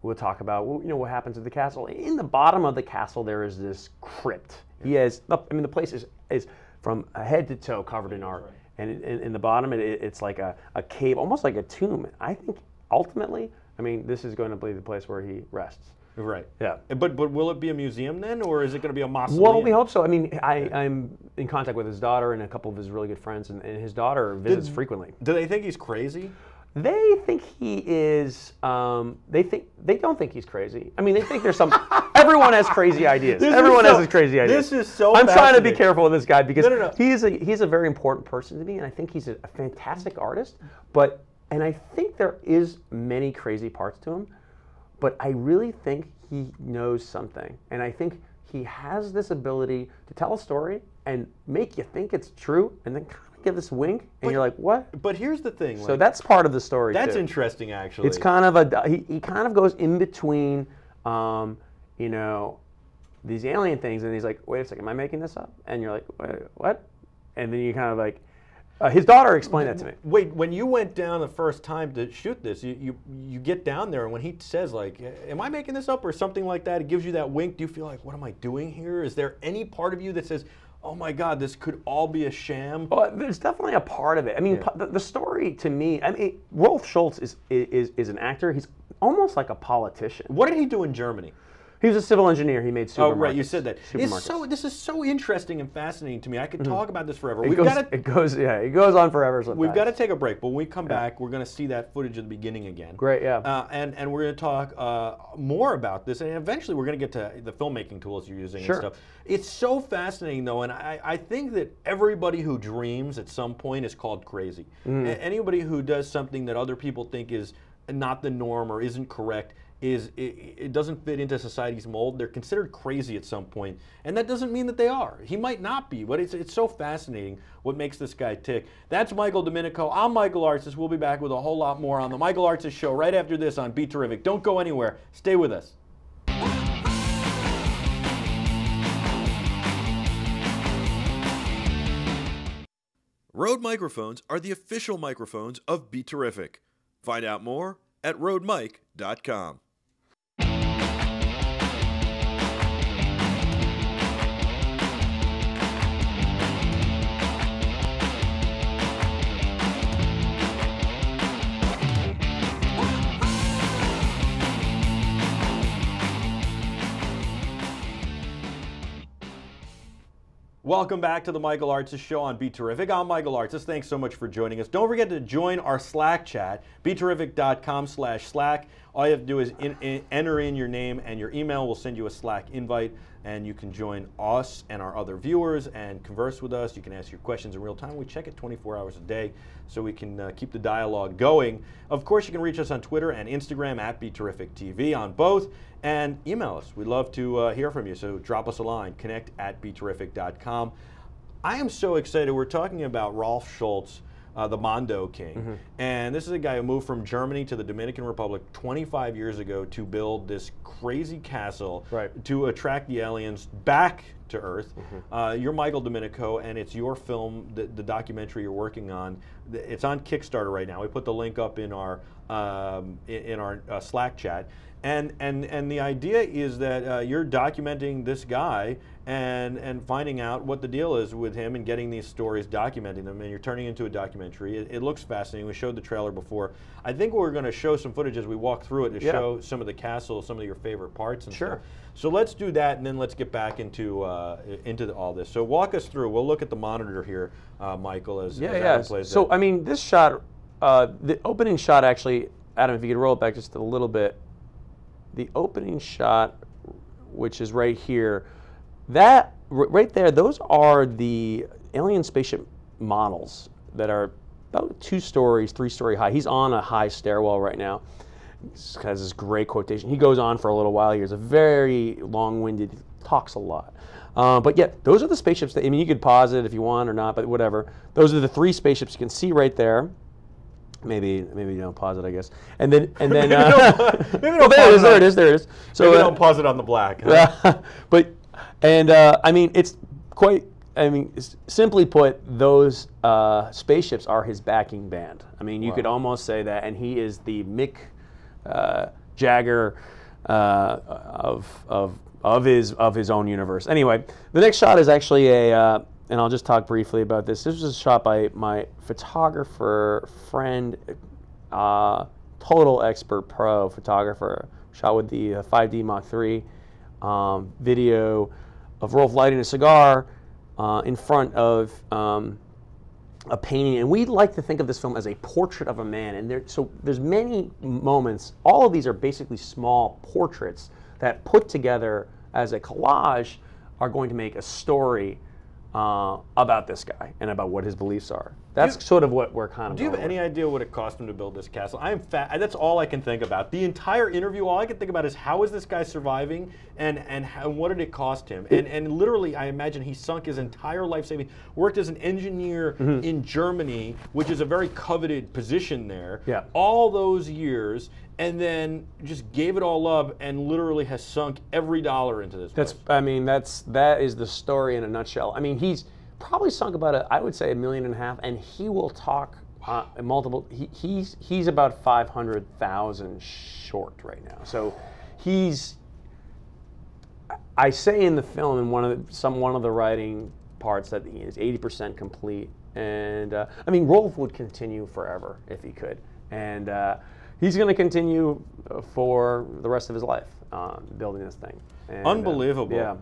we'll talk about what happens to the castle. In the bottom of the castle there is this crypt. He has. I mean, the place is from head to toe covered in art. Right. And in the bottom, it's like a cave, almost like a tomb. I think ultimately, I mean, this is going to be the place where he rests. Right. Yeah. But will it be a museum then, or is it going to be a mausoleum? Well, we hope so. I mean, I'm in contact with his daughter and a couple of his really good friends, and his daughter visits frequently. Do they think he's crazy? They think he is. They don't think he's crazy. I mean, they think there's some. Everyone has crazy ideas. Everyone has his crazy ideas. This is so. I'm trying to be careful with this guy because No. he's a very important person to me, and I think he's a fantastic artist. And I think there is many crazy parts to him, but I really think he knows something, and I think he has this ability to tell a story and make you think it's true, and then kind of give this wink, and you're like, what? But here's the thing. So that's part of the story. That's too. interesting, actually. It's kind of he kind of goes in between, you know, these alien things, and he's like, wait a second, am I making this up? And you're like, wait, what? And then you kind of like, his daughter explained that to me. Wait, when you went down the first time to shoot this, you get down there, and when he says like, am I making this up or something like that, it gives you that wink. Do you feel like, what am I doing here? Is there any part of you that says, oh my God, this could all be a sham? Oh, there's definitely a part of it. I mean, the story to me, I mean, Rolf Schulz is an actor. He's almost like a politician. What did he do in Germany? He was a civil engineer. He made supermarkets. Oh, right, you said that. This is so interesting and fascinating to me. I could talk about this forever. It goes on forever sometimes. We've got to take a break, but when we come back, we're going to see that footage at the beginning again. Great, yeah. And we're going to talk more about this, and eventually we're going to get to the filmmaking tools you're using and stuff. It's so fascinating, though, and I think that everybody who dreams at some point is called crazy. Anybody who does something that other people think is not the norm or isn't correct, it doesn't fit into society's mold. They're considered crazy at some point, and that doesn't mean that they are. He might not be, but it's so fascinating what makes this guy tick. That's Michael DeMinico. I'm Michael Artsis. We'll be back with a whole lot more on the Michael Artsis Show right after this on BeTerrific. Don't go anywhere. Stay with us. Rode microphones are the official microphones of BeTerrific. Find out more at rodemic.com. Welcome back to the Michael Artsis Show on BeTerrific. I'm Michael Artsis. Thanks so much for joining us. Don't forget to join our Slack chat, BeTerrific.com/Slack. All you have to do is enter in your name and your email. We'll send you a Slack invite, and you can join us and our other viewers and converse with us. You can ask your questions in real time. We check it 24 hours a day so we can keep the dialogue going. Of course, you can reach us on Twitter and Instagram at BeTerrificTV on both, and email us. We'd love to hear from you, so drop us a line, connect@BeTerrific.com. I am so excited. We're talking about Rolf Schulz, the Mundo King. And this is a guy who moved from Germany to the Dominican Republic 25 years ago to build this crazy castle to attract the aliens back to Earth. You're Michael DeMinico, and it's your film, the documentary you're working on. It's on Kickstarter right now. We put the link up in our Slack chat. And the idea is that you're documenting this guy and finding out what the deal is with him and getting these stories, documenting them, and you're turning into a documentary. It looks fascinating. We showed the trailer before. I think we're going to show some footage as we walk through it to show some of the castle, some of your favorite parts and stuff. So let's do that, and then let's get back into all this. So walk us through. We'll look at the monitor here, Michael, as Adam plays So, I mean, this shot, the opening shot actually, Adam, if you could roll it back just a little bit, the opening shot, which is right here, that right there, those are the alien spaceship models that are about 2 stories, 3-story high. He's on a high stairwell right now. He has this great quotation. He goes on for a little while here. He's a very long-winded, talks a lot. But yeah, those are the spaceships that, I mean, you could pause it if you want or not, but whatever. Those are the 3 spaceships you can see right there. Maybe you don't pause it, I guess. And then maybe don't there it is. So maybe don't pause it on the black. Huh? I mean, it's quite. I mean, simply put, those spaceships are his backing band. I mean, you could almost say that, and he is the Mick Jagger of his own universe. Anyway, the next shot is actually a. And I'll just talk briefly about this. This was shot by my photographer friend, total expert pro photographer. Shot with the 5D Mark III video of Rolf lighting a cigar in front of a painting. And we like to think of this film as a portrait of a man. And there's many moments. All of these are basically small portraits that put together as a collage are going to make a story about this guy and about what his beliefs are. That's sort of what we're kind of. Do you have any idea what it cost him to build this castle? I am that's all I can think about. The entire interview, all I can think about is how is this guy surviving, and what did it cost him? And literally, I imagine he sunk his entire life savings. Worked as an engineer in Germany, which is a very coveted position there. Yeah. All those years, and then just gave it all up, and literally has sunk every dollar into this. I mean, that is the story in a nutshell. I mean, he's probably sunk about I would say $1.5 million, and he will talk multiple. He's about 500,000 short right now. So I say in the film in one of the writing parts that he is 80% complete, and I mean, Rolf would continue forever if he could, and he's going to continue for the rest of his life building this thing. And, unbelievable. Yeah.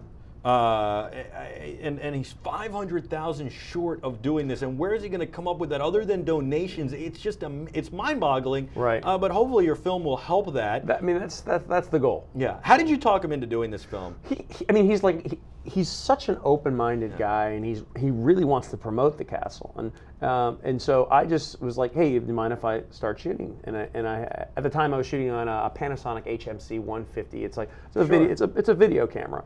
And he's 500,000 short of doing this. And where is he going to come up with that other than donations? It's just it's mind-boggling. Right. But hopefully your film will help that. I mean, that's the goal. Yeah. How did you talk him into doing this film? I mean, he's such an open-minded guy, and he really wants to promote the castle. And so I just was like, hey, do you mind if I start shooting? And I at the time I was shooting on a Panasonic HMC 150. It's a video camera.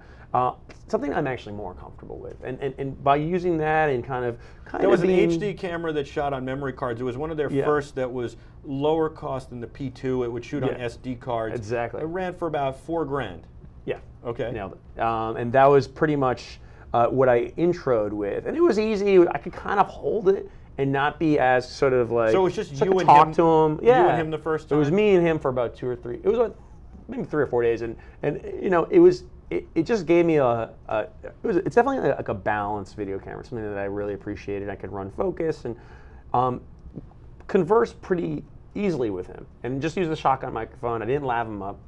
Something I'm actually more comfortable with, and by using that and kind of there was an HD camera that shot on memory cards. It was one of their first that was lower cost than the P2. It would shoot on SD cards. Exactly. It ran for about $4,000. Yeah. Okay. Nailed it. And that was pretty much what I introed with, and it was easy. I could kind of hold it and not be as sort of like. So it was just so you and talk him. To him. Yeah. You and him the first time. It was me and him for about 2 or 3. It was like maybe 3 or 4 days, and you know it was. It just gave me it's definitely like a balanced video camera, something that I really appreciated. I could run focus and converse pretty easily with him, and just use the shotgun microphone. I didn't lav him up,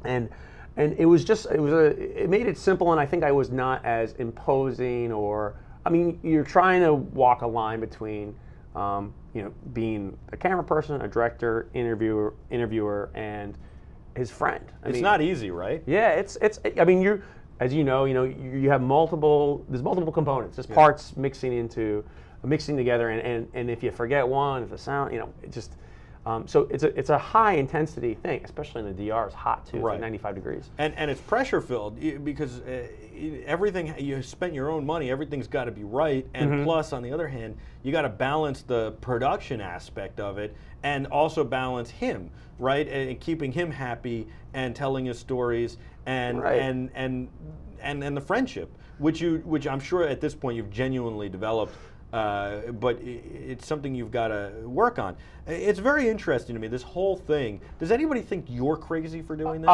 and it made it simple, and I think I was not as imposing, or I mean, you're trying to walk a line between being a camera person, a director, interviewer, and his friend. It's not easy, right? Yeah, it's. I mean, you have there's multiple components. There's parts mixing together, and if you forget one, if the sound, it just. So it's a high intensity thing, especially in the DR. It's hot too. It's like 95 degrees. And it's pressure filled because everything you spent your own money. Everything's got to be right. And plus, on the other hand, you got to balance the production aspect of it, and also balance him, right, and keeping him happy and telling his stories and the friendship, which I'm sure at this point you've genuinely developed. But it's something you've got to work on. It's very interesting to me, this whole thing. Does anybody think you're crazy for doing this?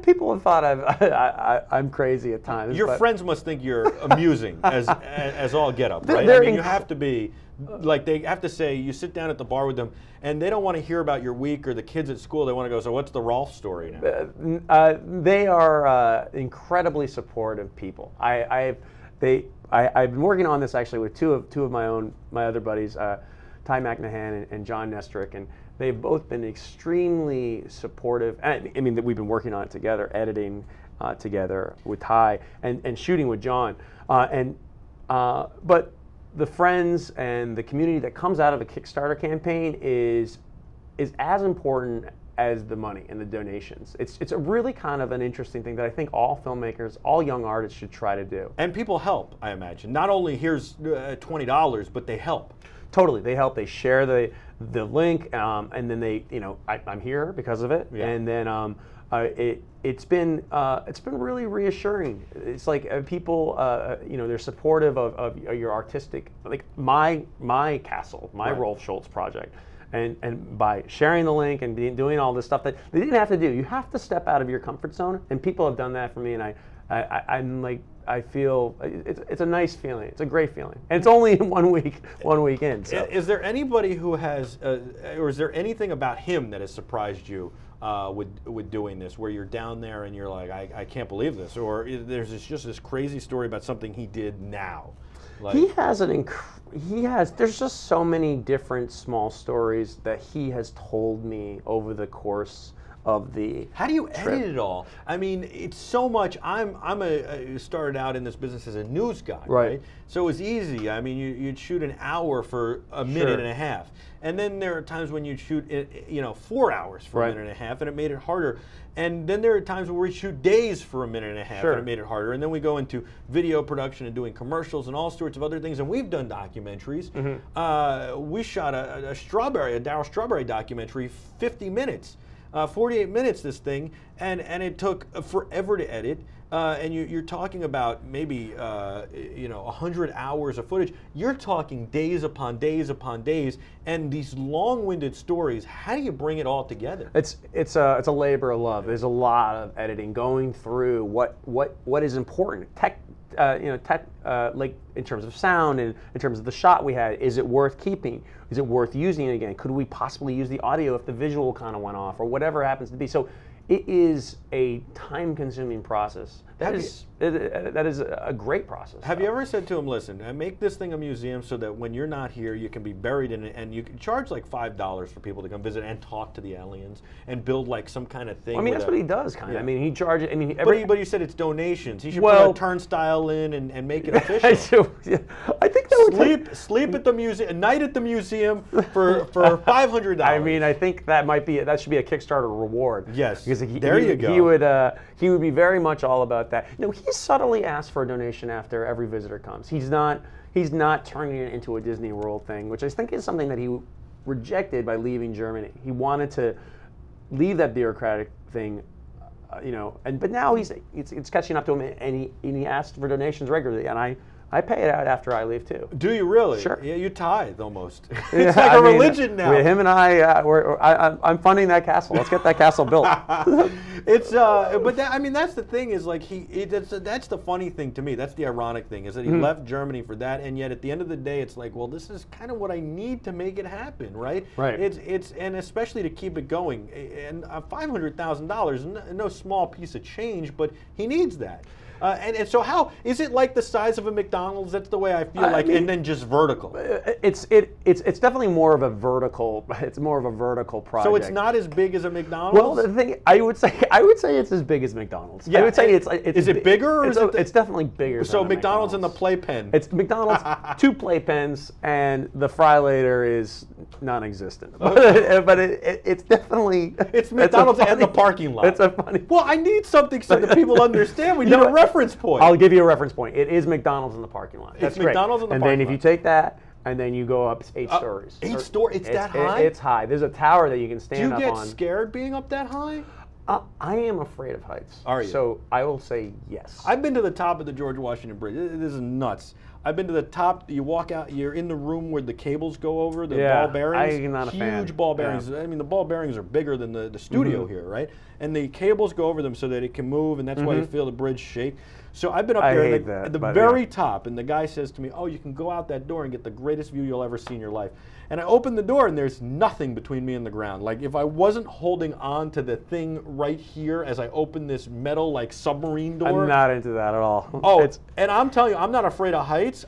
People have thought I'm crazy at times. Your friends must think you're amusing as all get up, right? I mean, you have to be, like, they have to say, you sit down at the bar with them, and they don't want to hear about your week or the kids at school. They want to go, so what's the Rolf story now? They are incredibly supportive people. I've been working on this actually with two of my other buddies, Ty McNahan and John Nestrick, and they've both been extremely supportive. I mean, we've been working on it together, editing together with Ty, and shooting with John. But the friends and the community that comes out of the Kickstarter campaign is as important as the money and the donations. It's a really kind of an interesting thing that I think all filmmakers, all young artists should try to do. And people help, I imagine. Not only here's $20, but they help. Totally, they help. They share the link, and then they, I'm here because of it. Yeah. And then it's been really reassuring. It's like people, they're supportive of your artistic, like my castle, my Rolf Schulz project. And by sharing the link and doing all this stuff that they didn't have to do, you have to step out of your comfort zone, and people have done that for me, and I feel it's a nice feeling. It's a great feeling, and it's only 1 week in. So. Is there anybody who has, or is there anything about him that has surprised you with doing this, where you're down there and you're like, I can't believe this, or there's just this crazy story about something he did now? Like, there's just so many different small stories that he has told me over the course of the How do you trip. edit it all? I mean, it's so much. I started out in this business as a news guy, right? So it was easy. I mean, you'd shoot an hour for a minute and a half, and then there are times when you'd shoot 4 hours for a minute and a half, and it made it harder. And then there are times where we shoot days for a minute and a half, and it made it harder. And then we go into video production and doing commercials and all sorts of other things. And we've done documentaries. We shot a Darryl Strawberry documentary, 50 minutes. 48 minutes, this thing, and it took forever to edit. And you're talking about maybe 100 hours of footage. You're talking days upon days upon days, and these long-winded stories. How do you bring it all together? It's a labor of love. There's a lot of editing, going through what is important. Like in terms of sound and in terms of the shot we had, is it worth keeping? Is it worth using it again? Could we possibly use the audio if the visual kind of went off, or whatever happens to be? So it is a time-consuming process. That is a great process. Have you ever said to him, listen, make this thing a museum so that when you're not here, you can be buried in it, and you can charge like $5 for people to come visit and talk to the aliens and build like some kind of thing? I mean, that's what he does, kind of. I mean, he charges. I mean, but you said it's donations. He should put a turnstile in and make it official. I think that would sleep at the museum, a night at the museum for $500. I mean, I think that should be a Kickstarter reward. Yes, because you go. He would be very much all about that. He subtly asks for a donation after every visitor comes. He's not turning it into a Disney World thing, which I think is something that he rejected by leaving Germany. He wanted to leave that bureaucratic thing, but now it's catching up to him, and he asks for donations regularly, and I pay it out after I leave too. Do you really? Sure. Yeah, you tithe almost. It's like a religion now. Him and I'm funding that castle. Let's get that castle built. But that's the thing is like that's the funny thing to me. That's the ironic thing is that he left Germany for that, and yet at the end of the day, it's like, well, this is kind of what I need to make it happen, right? Right. It's and especially to keep it going, and $500,000, no small piece of change, but he needs that. And so how is it like the size of a McDonald's? That's the way I feel like, and then just vertical. It's definitely more of a vertical. It's more of a vertical project. So it's not as big as a McDonald's. Well, the thing I would say it's as big as McDonald's. Yeah, I would say it's. Is it bigger? Or it's definitely bigger. So than McDonald's and the playpen. It's McDonald's, 2 playpens, and the fry later is non-existent. But it's definitely. It's McDonald's and the parking lot. It's a funny. Well, I need something so that people understand. We need a reference point. I'll give you a reference point. It is McDonald's in the parking lot. That's it's McDonald's in the parking lot. And then if you take that, and then you go up 8 stories. 8 stories? It's that high? It's high. There's a tower that you can stand up on. Do you get scared being up that high? I am afraid of heights. Are you? So I will say yes. I've been to the top of the George Washington Bridge. This is nuts. I've been to the top. You walk out. You're in the room where the cables go over the ball bearings. I'm not a fan. Huge ball bearings. Yeah. I mean, the ball bearings are bigger than the studio here, right? And the cables go over them so that it can move, and that's why you feel the bridge shake. So I've been up there at the very top, and the guy says to me, "Oh, you can go out that door and get the greatest view you'll ever see in your life." And I open the door, and there's nothing between me and the ground. Like if I wasn't holding on to the thing right here as I open this metal like submarine door. I'm not into that at all. Oh, and I'm telling you, I'm not afraid of heights.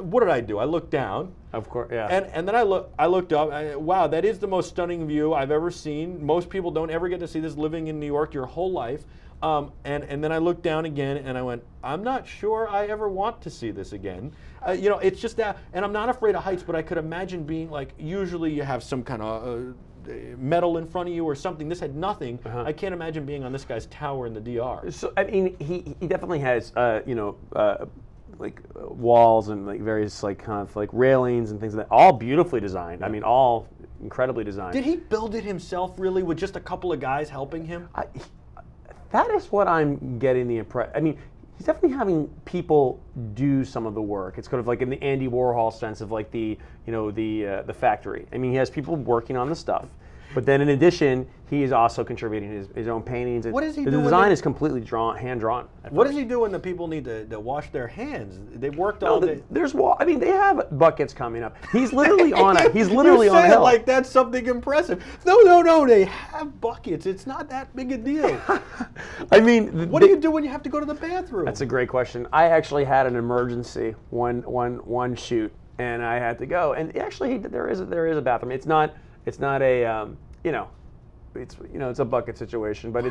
What did I do? I looked down. Of course, yeah. And then I looked up. Wow, that is the most stunning view I've ever seen. Most people don't ever get to see this living in New York your whole life. And then I looked down again, and I went, I'm not sure I ever want to see this again. It's just that, and I'm not afraid of heights, but I could imagine being like, usually you have some kind of metal in front of you or something. This had nothing. I can't imagine being on this guy's tower in the DR. So I mean, he definitely has like walls and like various like kind of like railings and things like that, all beautifully designed. I mean, all incredibly designed. Did he build it himself really with just a couple of guys helping him? That is what I'm getting the impression. I mean, he's definitely having people do some of the work. It's kind of like in the Andy Warhol sense of like the factory. I mean, he has people working on the stuff, but then in addition, he is also contributing his own paintings. What does he do? The design is completely hand drawn. What does he do when the people need to wash their hands? They've worked all day. I mean, they have buckets coming up. He's literally on it. He's literally on a hill. Like that's something impressive. No. They have buckets. It's not that big a deal. I mean, what do you do when you have to go to the bathroom? That's a great question. I actually had an emergency one shoot, and I had to go. And actually, there is a bathroom. It's not a it's a bucket situation, but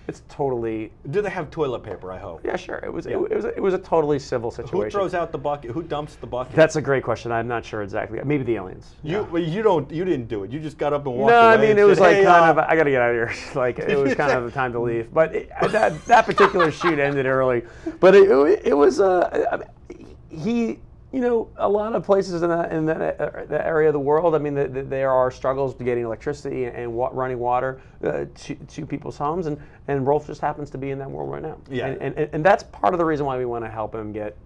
it's totally. Do they have toilet paper? I hope. Yeah, sure. It was a totally civil situation. Who throws out the bucket? Who dumps the bucket? That's a great question. I'm not sure exactly. Maybe the aliens. You didn't do it. You just got up and walked away. No, I mean it was said, like hey, kind of. I got to get out of here. Like it was kind of the time to leave. But that particular shoot ended early. But it was he. A lot of places in that area of the world. I mean, there are struggles to getting electricity and running water to people's homes, and Rolf just happens to be in that world right now. Yeah, and that's part of the reason why we want to help him get.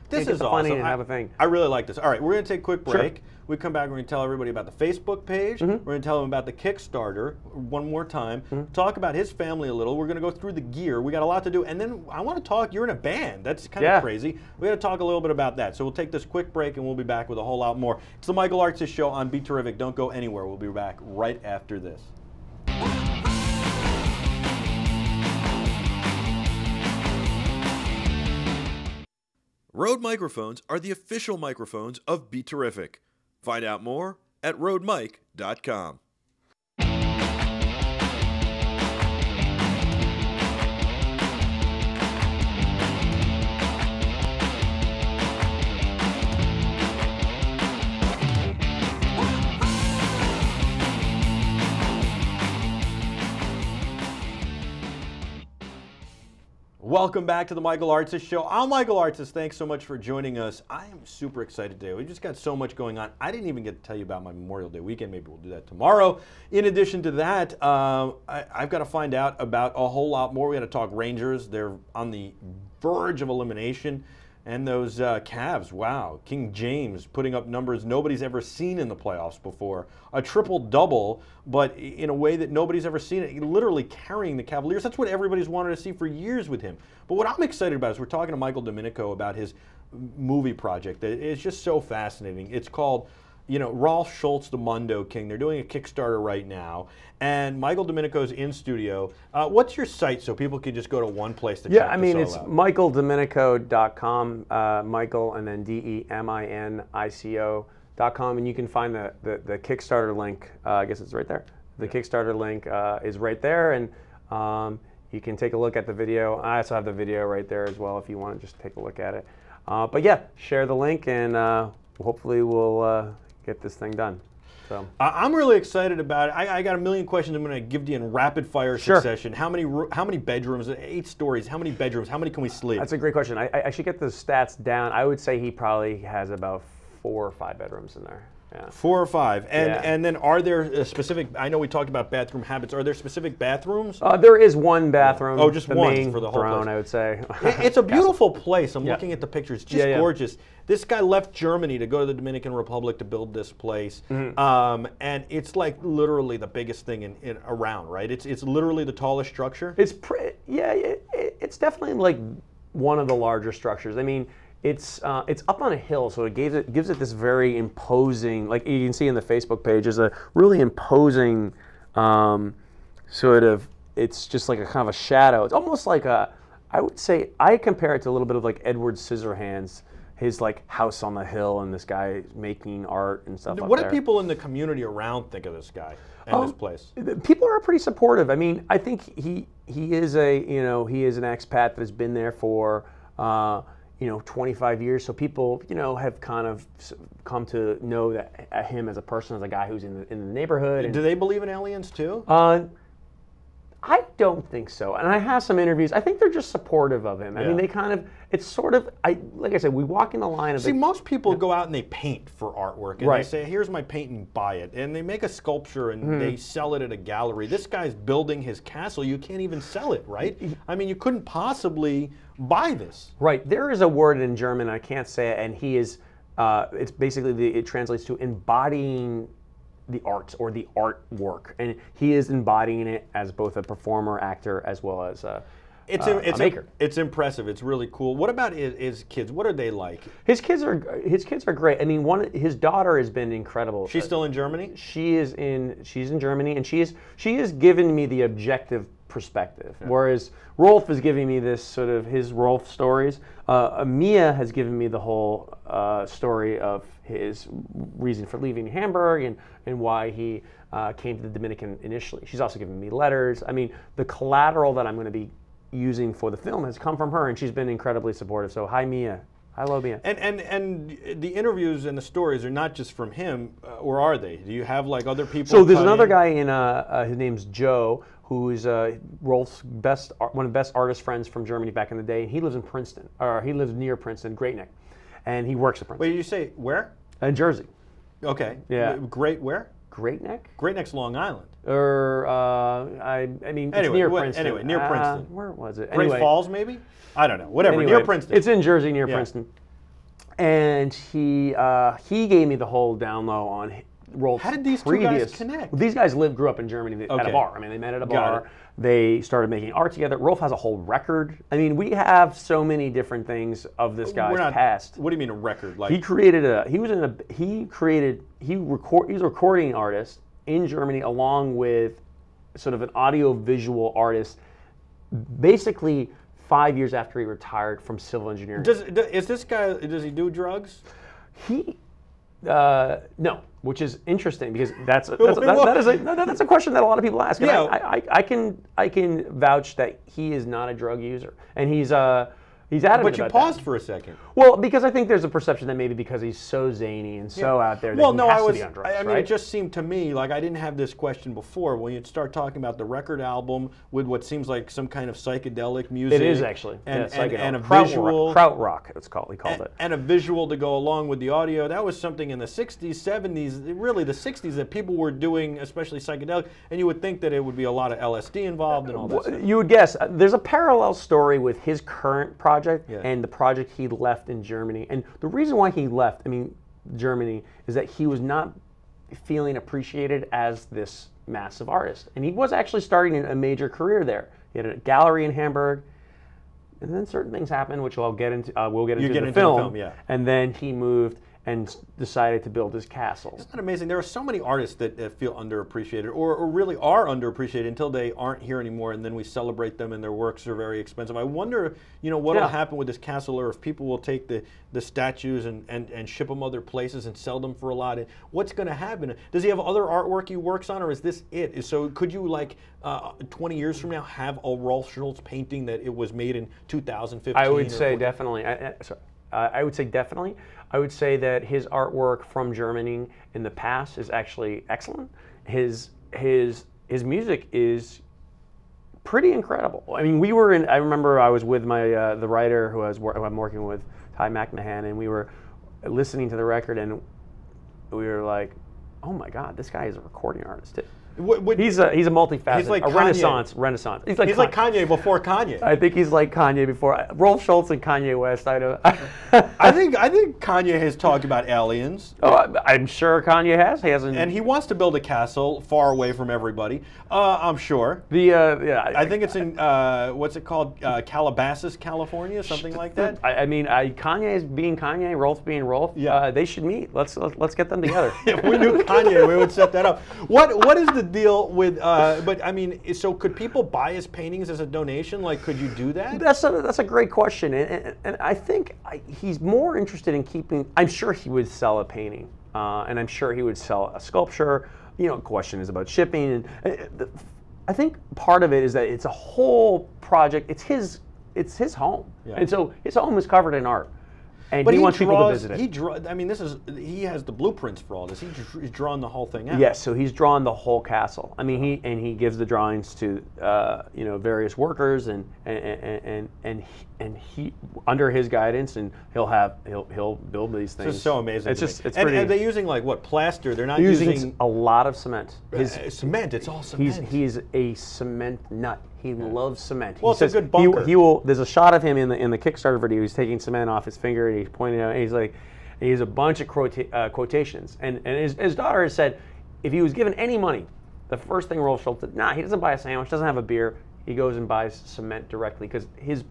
This get is the awesome. funding and have a thing. I really like this. All right, we're going to take a quick break. Sure. We come back, we're going to tell everybody about the Facebook page. We're going to tell them about the Kickstarter one more time. Talk about his family a little. We're going to go through the gear. We got a lot to do. And then I want to talk, you're in a band. That's kind of crazy. We got to talk a little bit about that. So we'll take this quick break and we'll be back with a whole lot more. It's the Michael Artsis Show on BeTerrific. Don't go anywhere. We'll be back right after this. Rode microphones are the official microphones of BeTerrific. Find out more at rodemic.com. Welcome back to the Michael Artsis Show. I'm Michael Artsis. Thanks so much for joining us. I am super excited today. We just got so much going on. I didn't even get to tell you about my Memorial Day weekend. Maybe we'll do that tomorrow. In addition to that, I've got to find out about a whole lot more. We got to talk Rangers. They're on the verge of elimination. And those Cavs, wow. King James putting up numbers nobody's ever seen in the playoffs before. A triple-double, but in a way that nobody's ever seen it. Literally carrying the Cavaliers. That's what everybody's wanted to see for years with him. But what I'm excited about is we're talking to Michael DeMinico about his movie project. It's just so fascinating. It's called, Rolf Schulz, the Mundo King. They're doing a Kickstarter right now. And Michael DeMinico's in studio. What's your site so people can just go to one place to check this all out? Yeah, I mean, it's michaeldeminico.com, Michael, and then DeMinico.com, and you can find the Kickstarter link. I guess it's right there. The Kickstarter link is right there, and you can take a look at the video. I also have the video right there as well if you want to just take a look at it. But yeah, share the link, and hopefully we'll get this thing done. So I'm really excited about it. I got a million questions I'm going to give you in rapid fire succession. How many bedrooms? 8 stories. How many bedrooms? How many can we sleep? That's a great question. I should get the stats down. I would say he probably has about 4 or 5 bedrooms in there. Yeah. 4 or 5. And then are there specific, I know we talked about bathroom habits, are there specific bathrooms? There is one bathroom. Oh, just the one main for the whole throne, place. I would say. It's a beautiful place. I'm looking at the pictures. It's just gorgeous. This guy left Germany to go to the Dominican Republic to build this place. And it's like literally the biggest thing around, right? It's literally the tallest structure? It's it's definitely like one of the larger structures. I mean, it's up on a hill, so it gives it this very imposing, like you can see in the Facebook page, is a really imposing sort of, it's just like a kind of a shadow. It's almost like I would say, I compare it to a little bit of like Edward Scissorhands, his like house on the hill and this guy making art and stuff. What do people in the community around think of this guy and this place? People are pretty supportive. I mean, I think he is he is an expat that has been there for 25 years, so people, have kind of come to know that him as a person, as a guy who's in the neighborhood. And do they believe in aliens too? I don't think so. And I have some interviews. I think they're just supportive of him. I mean, they kind of, it's sort of, like I said, we walk in the line of. See, most people go out and they paint for artwork, and they say, here's my paint and buy it. And they make a sculpture and they sell it at a gallery. This guy's building his castle. You can't even sell it, right? I mean, you couldn't possibly buy this. Right. There is a word in German, I can't say it, and he is, it's basically, it translates to embodying the arts or the artwork, and he is embodying it as both a performer, actor, as well as a maker. It's impressive. It's really cool. What about his kids? What are they like? His kids are great. I mean, his daughter has been incredible. She's still in Germany? She's in Germany, and she has given me the objective perspective. Whereas Rolf is giving me this sort of his Rolf stories. Mia has given me the whole story of his reason for leaving Hamburg and why he came to the Dominican initially. She's also given me letters. I mean, the collateral that I'm going to be using for the film has come from her, and she's been incredibly supportive. So hi, Mia. Hello, Mia. And the interviews and the stories are not just from him, or are they? Do you have like other people? So there's another guy in his name's Joe, who is Rolf's one of the best artist friends from Germany back in the day. And he lives in Princeton, or he lives near Princeton, Great Neck, and he works at Princeton. Wait, did you say where? In Jersey. Okay. Yeah. Great where? Great Neck? Great Neck's Long Island. Or I mean, it's near Princeton. Anyway, near Princeton. Where was it? Great Falls, maybe? I don't know. Whatever. Near Princeton. It's in Jersey, near Princeton. And he gave me the whole down low on Rolf's. How did these two guys connect? These guys grew up in Germany at a bar. I mean, they met at a bar. They started making art together. Rolf has a whole record. I mean, we have so many different things of this guy's past. What do you mean a record? Like he created he's a recording artist in Germany along with sort of an audio visual artist. Basically, 5 years after he retired from civil engineering. Is this guy? Does he do drugs? No, which is interesting because that's a question that a lot of people ask. And yeah, I can vouch that he is not a drug user, and he's adamant. But you paused for a second. Well, because I think there's a perception that maybe because he's so zany and so out there that he has to be on drugs. I mean, it just seemed to me like I didn't have this question before. When you start talking about the record album with what seems like some kind of psychedelic music, it is actually, and a visual krautrock. It's called. He called it, and a visual to go along with the audio. That was something in the '60s, '70s, really the '60s that people were doing, especially psychedelic. And you would think that it would be a lot of LSD involved and all that stuff. You would guess. There's a parallel story with his current project. And the project he left in Germany. And the reason why he left, Germany, is that he was not feeling appreciated as this massive artist. And he was actually starting a major career there. He had a gallery in Hamburg, and then certain things happened, which we'll get into the film. And then he moved and decided to build his castle. Isn't that amazing? There are so many artists that feel underappreciated or really are underappreciated until they aren't here anymore, and then we celebrate them and their works are very expensive. I wonder, what will happen with this castle, or if people will take the statues and ship them other places and sell them for a lot. What's going to happen? Does he have other artwork he works on, or is this it? So could you, 20 years from now, have a Rolf Schulz painting that it was made in 2015? I would say definitely. I would say definitely. I would say that his artwork from Germany in the past is actually excellent. His music is pretty incredible. I mean, I remember I was with my the writer who I'm working with, Ty McMahon, and we were listening to the record, and we were like, oh my God, this guy is a recording artist too. He's a multifaceted, he's like a Renaissance. He's like Kanye before Kanye. I think he's like Kanye before Rolf Schulz and Kanye West. I know. I think Kanye has talked about aliens. Oh, I'm sure Kanye has. He hasn't. And he wants to build a castle far away from everybody. I'm sure. I think it's in what's it called? Calabasas, California, something like that. Kanye is being Kanye, Rolf being Rolf. Yeah. They should meet. Let's get them together. If we knew Kanye, we would set that up. What is the deal with? So could people buy his paintings as a donation? Could you do that? That's a great question, and I think he's more interested in keeping. I'm sure he would sell a painting, and I'm sure he would sell a sculpture. Question is about shipping, and I think part of it is that it's a whole project. It's his home, and so his home is covered in art. And he wants people to visit it. He has the blueprints for all this. He's drawn the whole thing out. Yes, so he's drawn the whole castle. He gives the drawings to various workers and he under his guidance, and he'll build these things. This is so amazing. It's pretty. And are they using plaster? They're not using a lot of cement. Cement. It's all cement. He's a cement nut. He loves cement. Well, it's a good bunker. There's a shot of him in the Kickstarter video. He's taking cement off his finger, and he's pointing out. And he's like, he has a bunch of quotations. And his daughter has said, if he was given any money, the first thing Rolf Schulz did, he doesn't buy a sandwich, doesn't have a beer. He goes and buys cement directly because his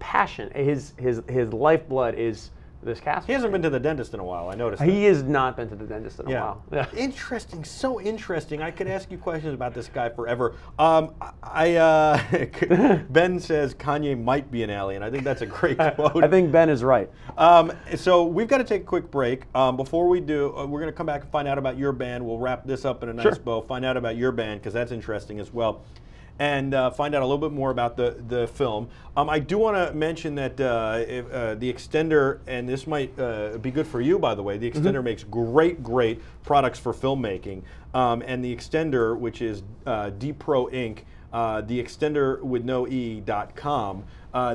passion, his lifeblood is this castle. He hasn't been to the dentist in a while, I noticed. He has not been to the dentist in a while. Yeah. Interesting, so interesting. I could ask you questions about this guy forever. Ben says Kanye might be an alien. I think that's a great quote. I think Ben is right. So we've got to take a quick break. Before we do, we're going to come back and find out about your band. We'll wrap this up in a nice bow, find out about your band, because that's interesting as well. And find out a little bit more about the film. I do want to mention that the Extender, and this might be good for you, by the way, the Extender makes great products for filmmaking. And the Extender, which is D-Pro Inc., the Extender with no E.com,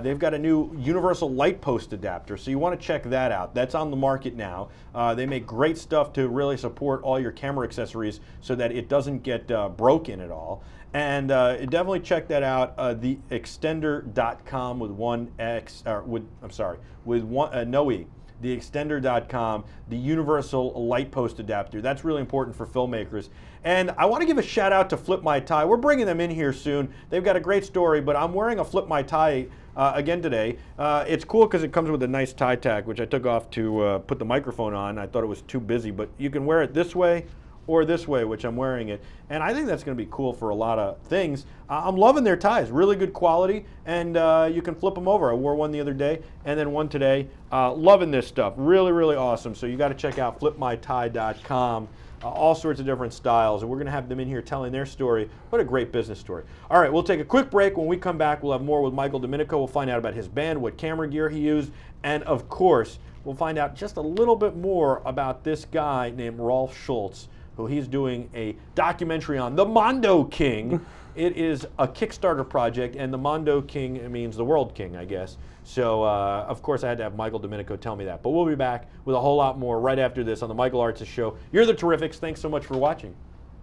they've got a new universal light post adapter, so you want to check that out. That's on the market now. They make great stuff to really support all your camera accessories so that it doesn't get broken at all. And definitely check that out. The Extender.com with one X, or with no E. The Extender.com, the universal light post adapter. That's really important for filmmakers. And I want to give a shout out to Flip My Tie. We're bringing them in here soon. They've got a great story, but I'm wearing a Flip My Tie again today. It's cool because it comes with a nice tie tag, which I took off to put the microphone on. I thought it was too busy, but you can wear it this way or this way, which I'm wearing it. And I think that's going to be cool for a lot of things. I'm loving their ties, really good quality, and you can flip them over. I wore one the other day and then one today. Loving this stuff, really awesome. So you got to check out flipmytie.com. All sorts of different styles, and we're going to have them in here telling their story. What a great business story. All right, we'll take a quick break. When we come back, we'll have more with Michael DeMinico. We'll find out about his band, what camera gear he used, and of course, we'll find out just a little bit more about this guy named Rolf Schulz, who he's doing a documentary on, the Mundo King. It is a Kickstarter project, and the Mundo King means the World King, I guess. So, of course, I had to have Michael DeMinico tell me that. But we'll be back with a whole lot more right after this on the Michael Artsis Show. You're the Terrifics. Thanks so much for watching.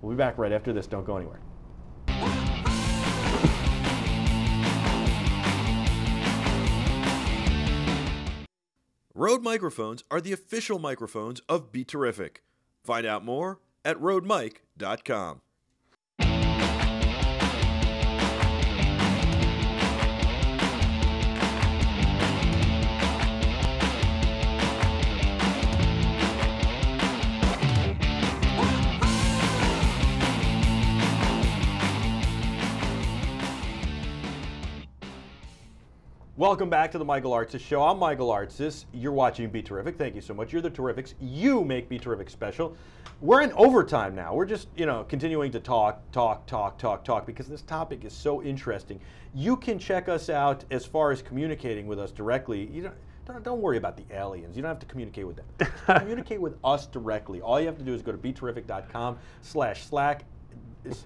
We'll be back right after this. Don't go anywhere. Rode microphones are the official microphones of BeTerrific. Find out more at rodemic.com. Welcome back to the Michael Artsis Show. I'm Michael Artsis. You're watching BeTerrific. Thank you so much. You're the Terrifics. You make BeTerrific special. We're in overtime now. We're just, continuing to talk because this topic is so interesting. You can check us out as far as communicating with us directly. Don't worry about the aliens. You don't have to communicate with them. Communicate with us directly. All you have to do is go to beterrific.com/Slack.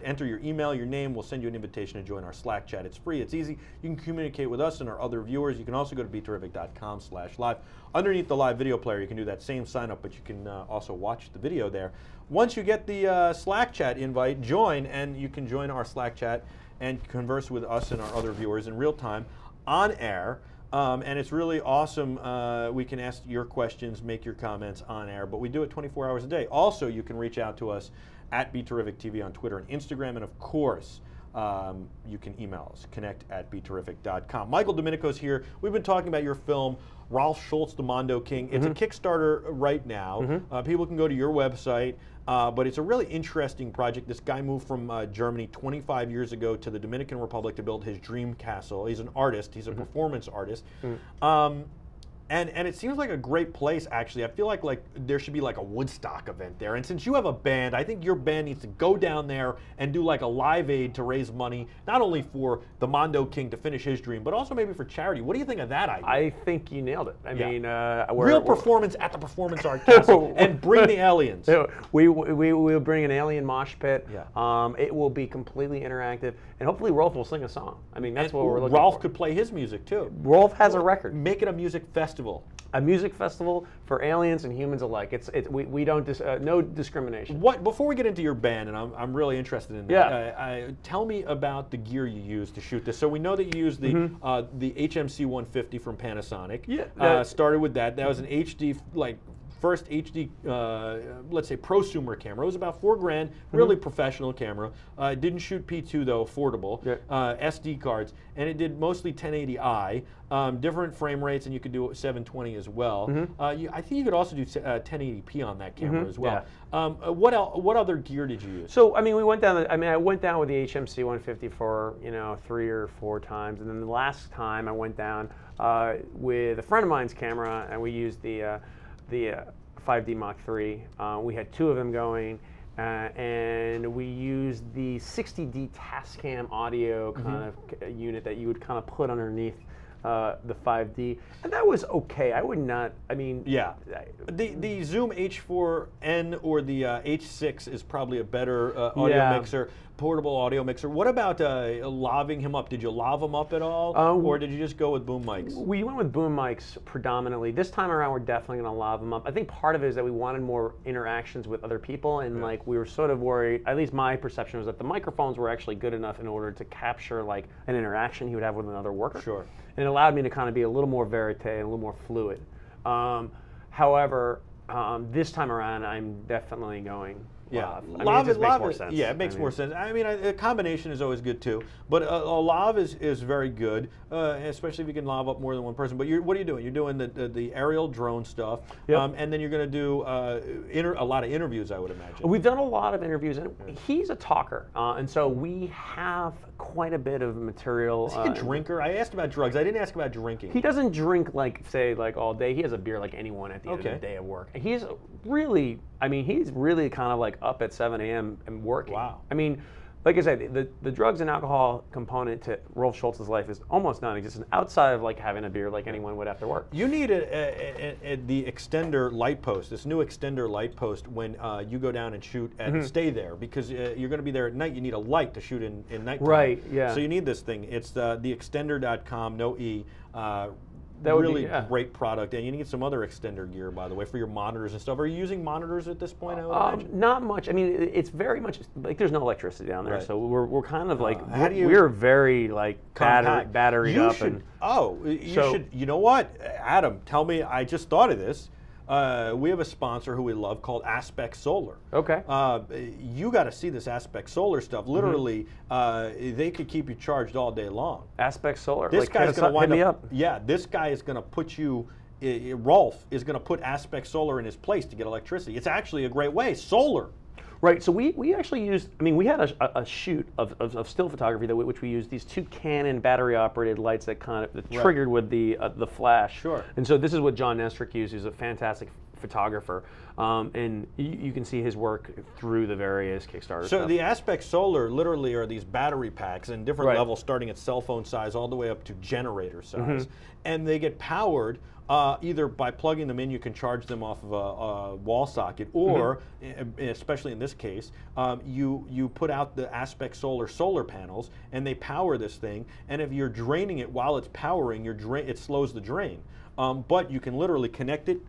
Enter your email, your name. We'll send you an invitation to join our Slack chat. It's free. It's easy. You can communicate with us and our other viewers. You can also go to beterrific.com/live. Underneath the live video player, you can do that same sign up, but you can also watch the video there. Once you get the Slack chat invite, join, and you can join our Slack chat and converse with us and our other viewers in real time on air. And it's really awesome. We can ask your questions, make your comments on air, but we do it 24 hours a day. Also, you can reach out to us at BeTerrific TV on Twitter and Instagram, and of course, you can email us, connect@beterrific.com. Michael DeMinico's here. We've been talking about your film, Rolf Schulz, the Mundo King. It's a Kickstarter right now. People can go to your website, but it's a really interesting project. This guy moved from Germany 25 years ago to the Dominican Republic to build his dream castle. He's an artist. He's a performance artist. And it seems like a great place, actually. I feel like there should be like a Woodstock event there. And since you have a band, I think your band needs to go down there and do like a live aid to raise money, not only for the Mundo King to finish his dream, but also maybe for charity. What do you think of that idea? I think you nailed it. I mean, real performance at the Performance Art Castle, and bring the aliens. We will bring an alien mosh pit. Yeah. It will be completely interactive, and hopefully Rolf will sing a song. I mean, that's what we're looking for. Rolf could play his music too. Rolf has a record. Make it a music festival. A music festival for aliens and humans alike. We don't no discrimination. Before we get into your band, and I'm really interested in that. Tell me about the gear you used to shoot this. So we know that you used the HMC 150 from Panasonic. Yeah. Started with that. That was an HD first HD, let's say prosumer camera. It was about $4 grand, really professional camera. Didn't shoot P2 though, affordable. SD cards, and it did mostly 1080i, different frame rates, and you could do 720 as well. I think you could also do 1080p on that camera as well. What other gear did you use? So I mean, we went down. I went down with the HMC 150 for 3 or 4 times, and then the last time I went down with a friend of mine's camera, and we used the 5D Mark III. We had 2 of them going, and we used the 60D Tascam audio kind of unit that you would kind of put underneath the 5D, and that was okay. I would not. I mean, yeah, the Zoom H4n or the H6 is probably a better audio mixer, portable audio mixer. What about laving him up? Did you lave him up at all, or did you just go with boom mics? We went with boom mics predominantly. This time around, we're definitely going to lave him up. I think part of it is that we wanted more interactions with other people, and like we were sort of worried. At least my perception was that the microphones were actually good enough in order to capture like an interaction he would have with another worker. Sure. And it allowed me to kind of be a little more verite and a little more fluid. However, this time around, I'm definitely going. Yeah, it just makes more sense. Yeah, it makes more sense. I mean, a combination is always good too, but a lav is very good, especially if you can lav up more than one person. But what are you doing? You're doing the aerial drone stuff, and then you're going to do a lot of interviews, I would imagine. We've done a lot of interviews, and he's a talker, and so we have quite a bit of material. Is he a drinker? I asked about drugs. I didn't ask about drinking. He doesn't drink like all day. He has a beer like anyone at the end of the day at work. And he's really kind of like up at 7 a.m. and working. Wow. I mean, like I said, the drugs and alcohol component to Rolf Schulz's life is almost non-existent outside of like having a beer like anyone would after work. You need the extender light post, this new extender light post when you go down and shoot and stay there, because you're going to be there at night. You need a light to shoot in nighttime. Right, yeah. So you need this thing. It's theextender.com, no E. That would really be, great product, and you need some other extender gear, by the way, for your monitors and stuff. Are you using monitors at this point? I would imagine? Not much. I mean, it's very much like there's no electricity down there, so we're kind of like we're very like battery up. You know what, Adam? Tell me. I just thought of this. We have a sponsor who we love called Aspect Solar. Okay. You got to see this Aspect Solar stuff. Literally, they could keep you charged all day long. Aspect Solar. This guy's going to wind up. Yeah, this guy is going to put you. Rolf is going to put Aspect Solar in his place to get electricity. It's actually a great way. Solar. Right, so we actually used, I mean, we had a shoot of still photography which we used these 2 Canon battery-operated lights that kind of triggered with the flash. Sure. And so this is what John Nestrick used, who's a fantastic photographer, and you can see his work through the various Kickstarter So stuff. the Aspect Solar literally are these battery packs in different levels, starting at cell phone size all the way up to generator size, and they get powered. Either by plugging them in, you can charge them off of a wall socket, or, especially in this case, you put out the Aspect solar panels, and they power this thing. And if you're draining it while it's powering, it slows the drain. But you can literally connect it,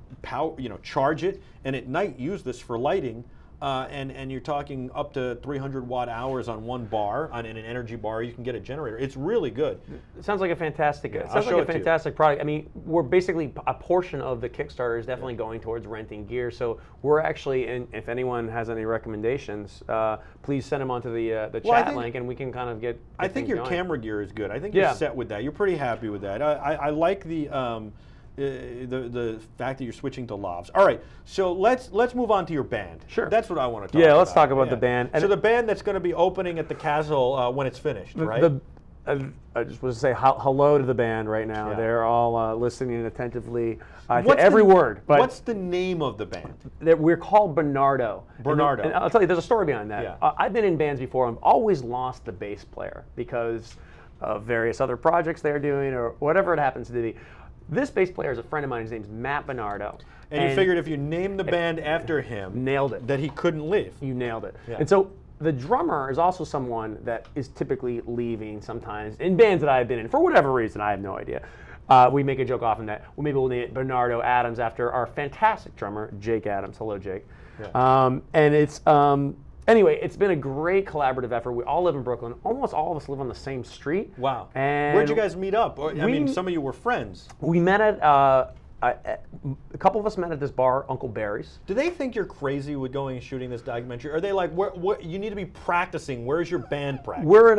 charge it, and at night use this for lighting. And you're talking up to 300 watt hours on one bar, on an energy bar. You can get a generator. It's really good. It sounds like a fantastic. It sounds like a fantastic product. I mean, we're basically a portion of the Kickstarter is definitely going towards renting gear. So we're actually, and if anyone has any recommendations, please send them onto the chat link, and we can kind of get. I think your camera gear is good. I think you're set with that. You're pretty happy with that. I like the fact that you're switching to lavs. All right, so let's move on to your band. Sure. That's what I want to talk about. Yeah, let's talk about the band. So the band that's going to be opening at the Castle when it's finished, right? I just want to say hello to the band right now. Yeah. They're all listening attentively to every word. But what's the name of the band? We're called Bernardo. Bernardo. And I'll tell you, there's a story behind that. Yeah. I've been in bands before. I've always lost the bass player because of various other projects they're doing or whatever it happens to be. This bass player is a friend of mine. His name's Matt Bernardo. And you figured if you named the band after him, nailed it, that he couldn't leave. You nailed it. Yeah. And so the drummer is also someone that is typically leaving sometimes in bands that I've been in for whatever reason. I have no idea. We make a joke often that maybe we'll name it Bernardo Adams after our fantastic drummer Jake Adams. Hello, Jake. Yeah. And it's anyway, it's been a great collaborative effort. We all live in Brooklyn. Almost all of us live on the same street. Wow. And where'd you guys meet up? I mean, some of you were friends. We met at a couple of us met at this bar, Uncle Barry's. Do they think you're crazy with going and shooting this documentary? Are they like, what, you need to be practicing? Where's your band practice? We're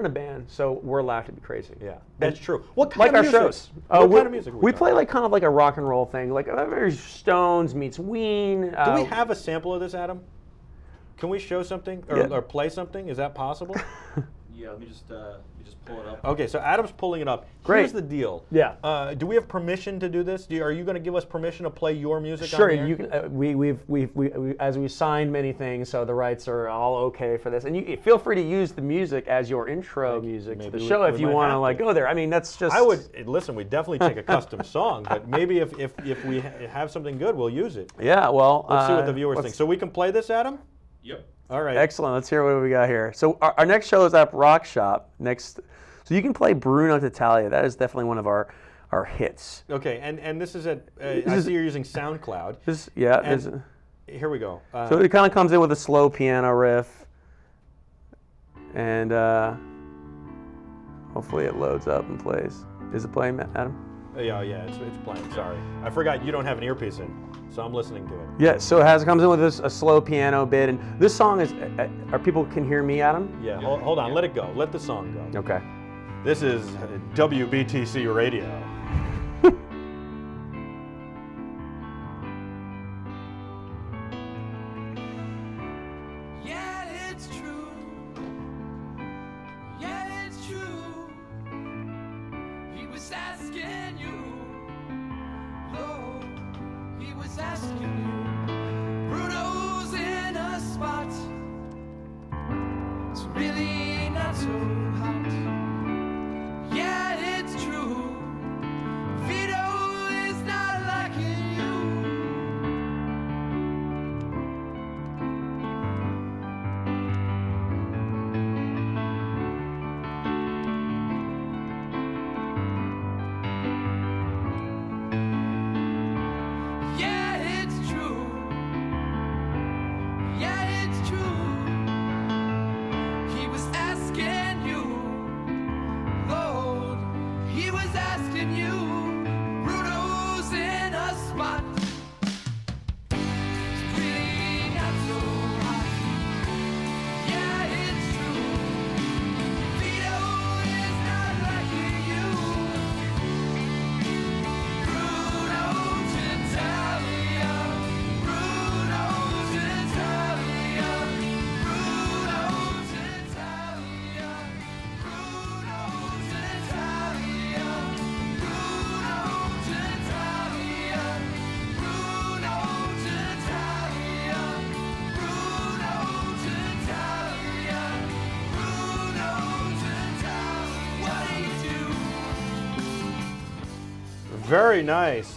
in a band, so we're allowed to be crazy. Yeah, that's true. What kind like of our music? shows. What kind of music? We play like kind of like a rock and roll thing, like Stones meets Ween. Do we have a sample of this, Adam? Can we show something or play something? Is that possible? Yeah, let me just pull it up. Okay, so Adam's pulling it up. Great. Here's the deal. Yeah. Do we have permission to do this? Are you going to give us permission to play your music? Sure. On the air? You can. We as we signed many things, so the rights are all okay for this. And you feel free to use the music as your intro music to the show if you want to like go there. I mean, that's just. I would listen. We definitely take a custom song, but maybe if we have something good, we'll use it. Yeah. Well. Let's see what the viewers think. So we can play this, Adam? Yep. All right. Excellent. Let's hear what we got here. So our next show is at Rock Shop next. So you can play Bruno D'Italia. That is definitely one of our hits. Okay, and this is at. I see you're using SoundCloud. Here we go. So it kind of comes in with a slow piano riff, and hopefully it loads up and plays. Is it playing, Adam? Yeah, it's playing. Sorry, I forgot you don't have an earpiece in, so I'm listening to it. Yeah, so it comes in with a slow piano bit, and this song is. Are people can hear me, Adam? Yeah. Hold on. Let it go. Let the song go. Okay. This is WBTC Radio. Yeah, it's true. Yeah, it's true. He was asking you. Lord, he was asking you. Bruno's in a spot. It's really not so hot. Yeah, it's true. Vito is not liking you. Yeah, it's true. Yeah, it's true. He was asking you. Lord, he was asking you. Bruno's in a spot. It's really not so hot. Yeah, it's true. Vito is not liking you. Bruno's Italian. Bruno's Italian. Bruno's Italian. Bruno's Italian. Bruno's Italian. Bruno's Italian. Bruno's Italian. Bruno's Italian. What do you do? Very nice.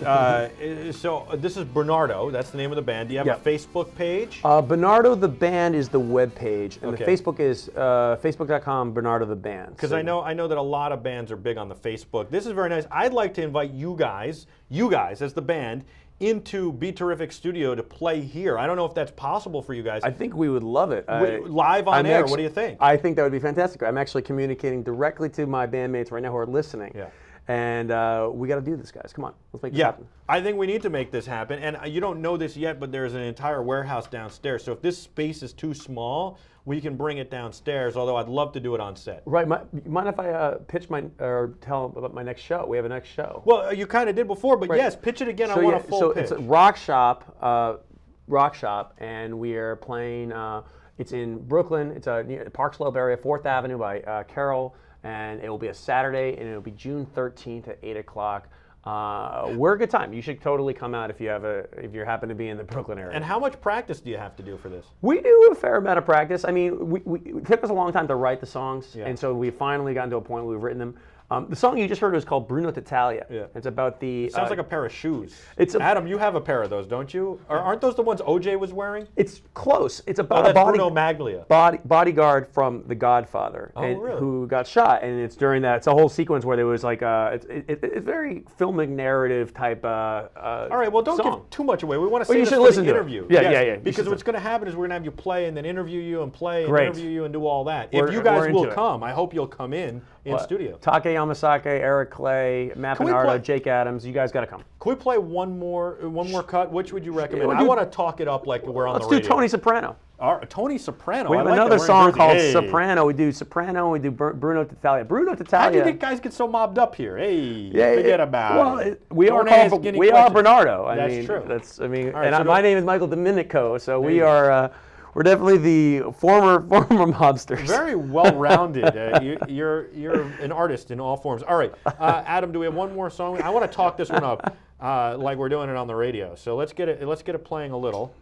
So this is Bernardo. That's the name of the band. Do you have a Facebook page? Bernardo the Band is the web page, and Okay. the Facebook is facebook.com Bernardo the Band. Because I know that a lot of bands are big on the Facebook. This is very nice. I'd like to invite you guys as the band, into BeTerrific Studio to play here. I don't know if that's possible for you guys. I think we would love it. Live on air, what do you think? I think that would be fantastic. I'm actually communicating directly to my bandmates right now who are listening. Yeah. And we got to do this, guys. Come on, let's make this Yeah, happen. I think we need to make this happen. And you don't know this yet, but there's an entire warehouse downstairs. So if this space is too small, we can bring it downstairs, although I'd love to do it on set. Right. Mind if I pitch or tell about my next show? We have a next show. Well, you kind of did before, but yes, pitch it again. I want a full pitch. It's a Rock Shop, and we are playing. It's in Brooklyn. It's near the Park Slope area, 4th Avenue by Carroll, and it will be a Saturday, and it will be June 13th at 8 o'clock. We're a good time. You should totally come out if you happen to be in the Brooklyn area. And how much practice do you have to do for this? We do a fair amount of practice. I mean, it took us a long time to write the songs, and so we finally gotten to a point where we've written them. The song you just heard was called Bruno D'Italia. Yeah. It's about the... Sounds like a pair of shoes. Adam, you have a pair of those, don't you? Aren't those the ones OJ was wearing? It's close. It's about that's Bruno Maglia. Bodyguard from The Godfather, really? who got shot. And it's during that, it's a whole sequence where there was like it's very filmic narrative type All right, well, don't give too much away. We want to see you this should for listen the to interview. it. Yeah. Because what's going to happen is we're going to have you play and then interview you and play and Great. interview you and do all that. We're If you guys into will it. come, I hope you'll come in studio. Take Yamasake, Eric Clay, Matt Can we Bernardo, play- Jake Adams. You guys got to come. Can we play one more cut? Which would you recommend? we'll I do- want to talk it up like we're on Let's the do radio. Tony Soprano. All right, Tony Soprano. We I have like that. another We're in song Jersey. called Hey. Soprano. We do Soprano. We do Bruno Tattaglia. Bruno How do you Tattaglia. guys get so mobbed up here? Hey, forget about it. We are Don't ask called, any we are questions. Bernardo. That's true. I mean, All right, and so my name is Michael DeMinico. So we you go. are. We're definitely the former mobsters. Very well-rounded. You're an artist in all forms. All right, Adam, do we have one more song? I want to talk this one up like we're doing it on the radio. So let's get it playing a little.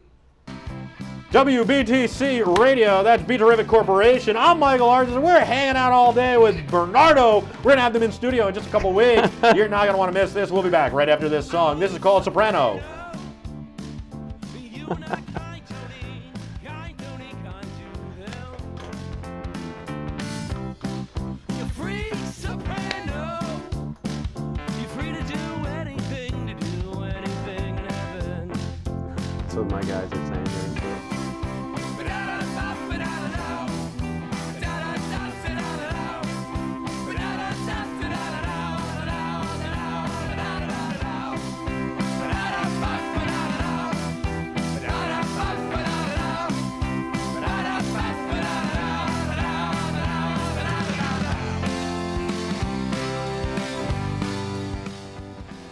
WBTC Radio, that's BeTerrific Corporation. I'm Michael Artsis, and we're hanging out all day with Bernardo. We're going to have them in studio in just a couple weeks. You're not going to want to miss this. We'll be back right after this song. This is called Soprano. You're free, soprano. You're free to do anything in heaven. That's what my guys are saying during tour.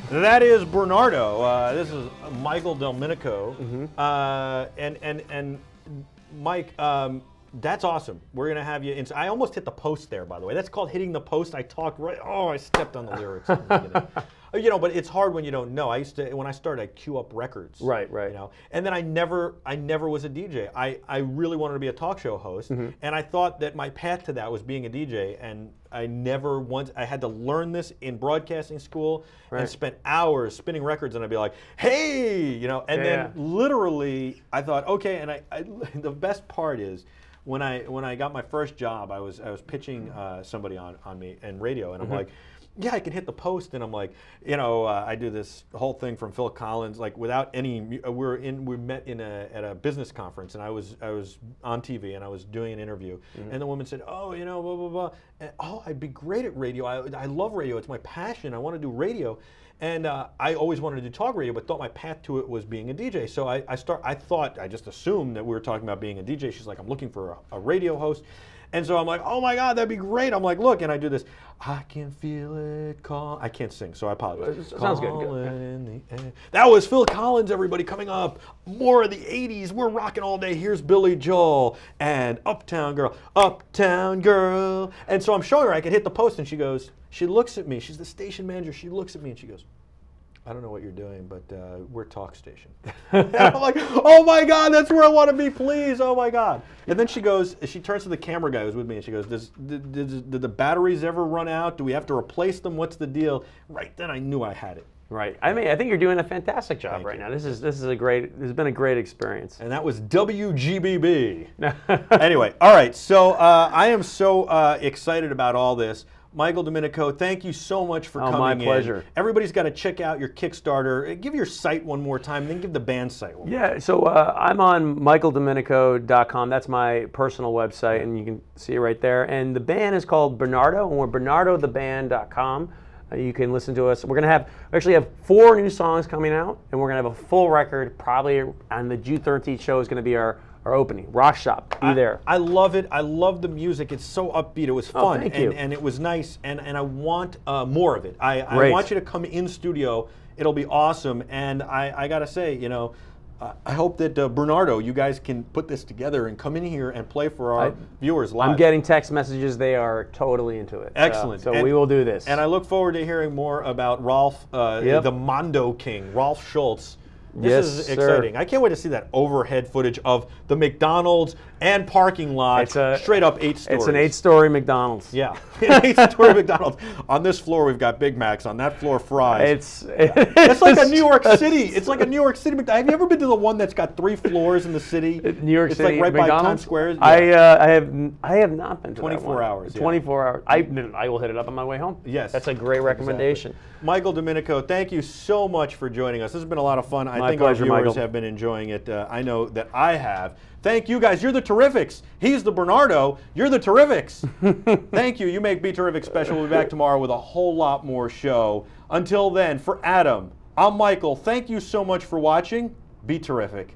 That is Bernardo. This is Michael DeMinico. And Mike, that's awesome. We're going to have you. I almost hit the post there, by the way. That's called hitting the post. I talked right. Oh, I stepped on the lyrics. at the beginning. But it's hard when you don't know. I used to, when I started, I'd queue up records. Right. And then I never was a DJ. I really wanted to be a talk show host, and I thought that my path to that was being a DJ, and I never once, I had to learn this in broadcasting school and spent hours spinning records, and I'd be like, hey, and then literally I thought, okay, and I the best part is, when I got my first job, I was pitching somebody on me in radio, and I'm like, yeah, I can hit the post, and I'm like, I do this whole thing from Phil Collins, like without any. We met at a business conference, and I was on TV, and I was doing an interview, and the woman said, oh, blah blah blah, and, oh, I'd be great at radio. I love radio. It's my passion. I want to do radio. And I always wanted to do talk radio, but thought my path to it was being a DJ. So I just assumed that we were talking about being a DJ. She's like, I'm looking for a radio host. And so I'm like, oh my God, that'd be great. I'm like, look, and I do this, I can feel it call. I can't sing, so I apologize. Sounds good. In the air. That was Phil Collins, everybody, coming up. More of the 80s. We're rocking all day. Here's Billy Joel and Uptown Girl, Uptown Girl. And so I'm showing her I could hit the post, and she looks at me. She's the station manager. She looks at me and she goes, I don't know what you're doing, but we're talk station. And I'm like, oh my God, that's where I want to be, please, oh my God. And then she turns to the camera guy who's with me, and she goes, did the batteries ever run out? Do we have to replace them? What's the deal? Right then I knew I had it. Right. I mean, I think you're doing a fantastic job Thank right you. now. This has been a great experience. And that was WGBB. Anyway, all right, so I am so excited about all this. Michael DeMinico, thank you so much for coming in. My pleasure. Everybody's got to check out your Kickstarter. Give your site one more time, then give the band site one more Yeah, so I'm on michaeldeminico.com. That's my personal website, and you can see it right there. And the band is called Bernardo, and we're bernardotheband.com. You can listen to us. We actually have 4 new songs coming out, and we're going to have a full record probably on the June 13th show is going to be our opening. Rock Shop, be there. I love it. I love the music. It's so upbeat. It was fun, thank you. and it was nice, and I want more of it. I want you to come in studio. It'll be awesome, and I got to say, I hope that Bernardo, you guys can put this together and come in here and play for our viewers live. I'm getting text messages. They are totally into it. Excellent. So we will do this. And I look forward to hearing more about Rolf, the Mundo King, Rolf Schulz. This is exciting. I can't wait to see that overhead footage of the McDonald's and parking lot. Straight up 8 stories. It's an 8-story McDonald's. Yeah, an 8-story McDonald's. On this floor, we've got Big Macs. On that floor, fries. It's like a New York City. It's like a New York City McDonald's. Have you ever been to the one that's got 3 floors in the city? New York City It's like right McDonald's? by Times Square. Yeah. I have not been to 24 that one. hours. 24 hours. I will hit it up on my way home. Yes. That's a great recommendation. Exactly. Michael DeMinico, thank you so much for joining us. This has been a lot of fun. I I think pleasure, our viewers Michael. have been enjoying it. I know that I have. Thank you guys. You're the Terrifics. He's the Bernardo. You're the Terrifics. Thank you. You make BeTerrific special. We'll be back tomorrow with a whole lot more show. Until then, for Adam, I'm Michael. Thank you so much for watching. Be terrific.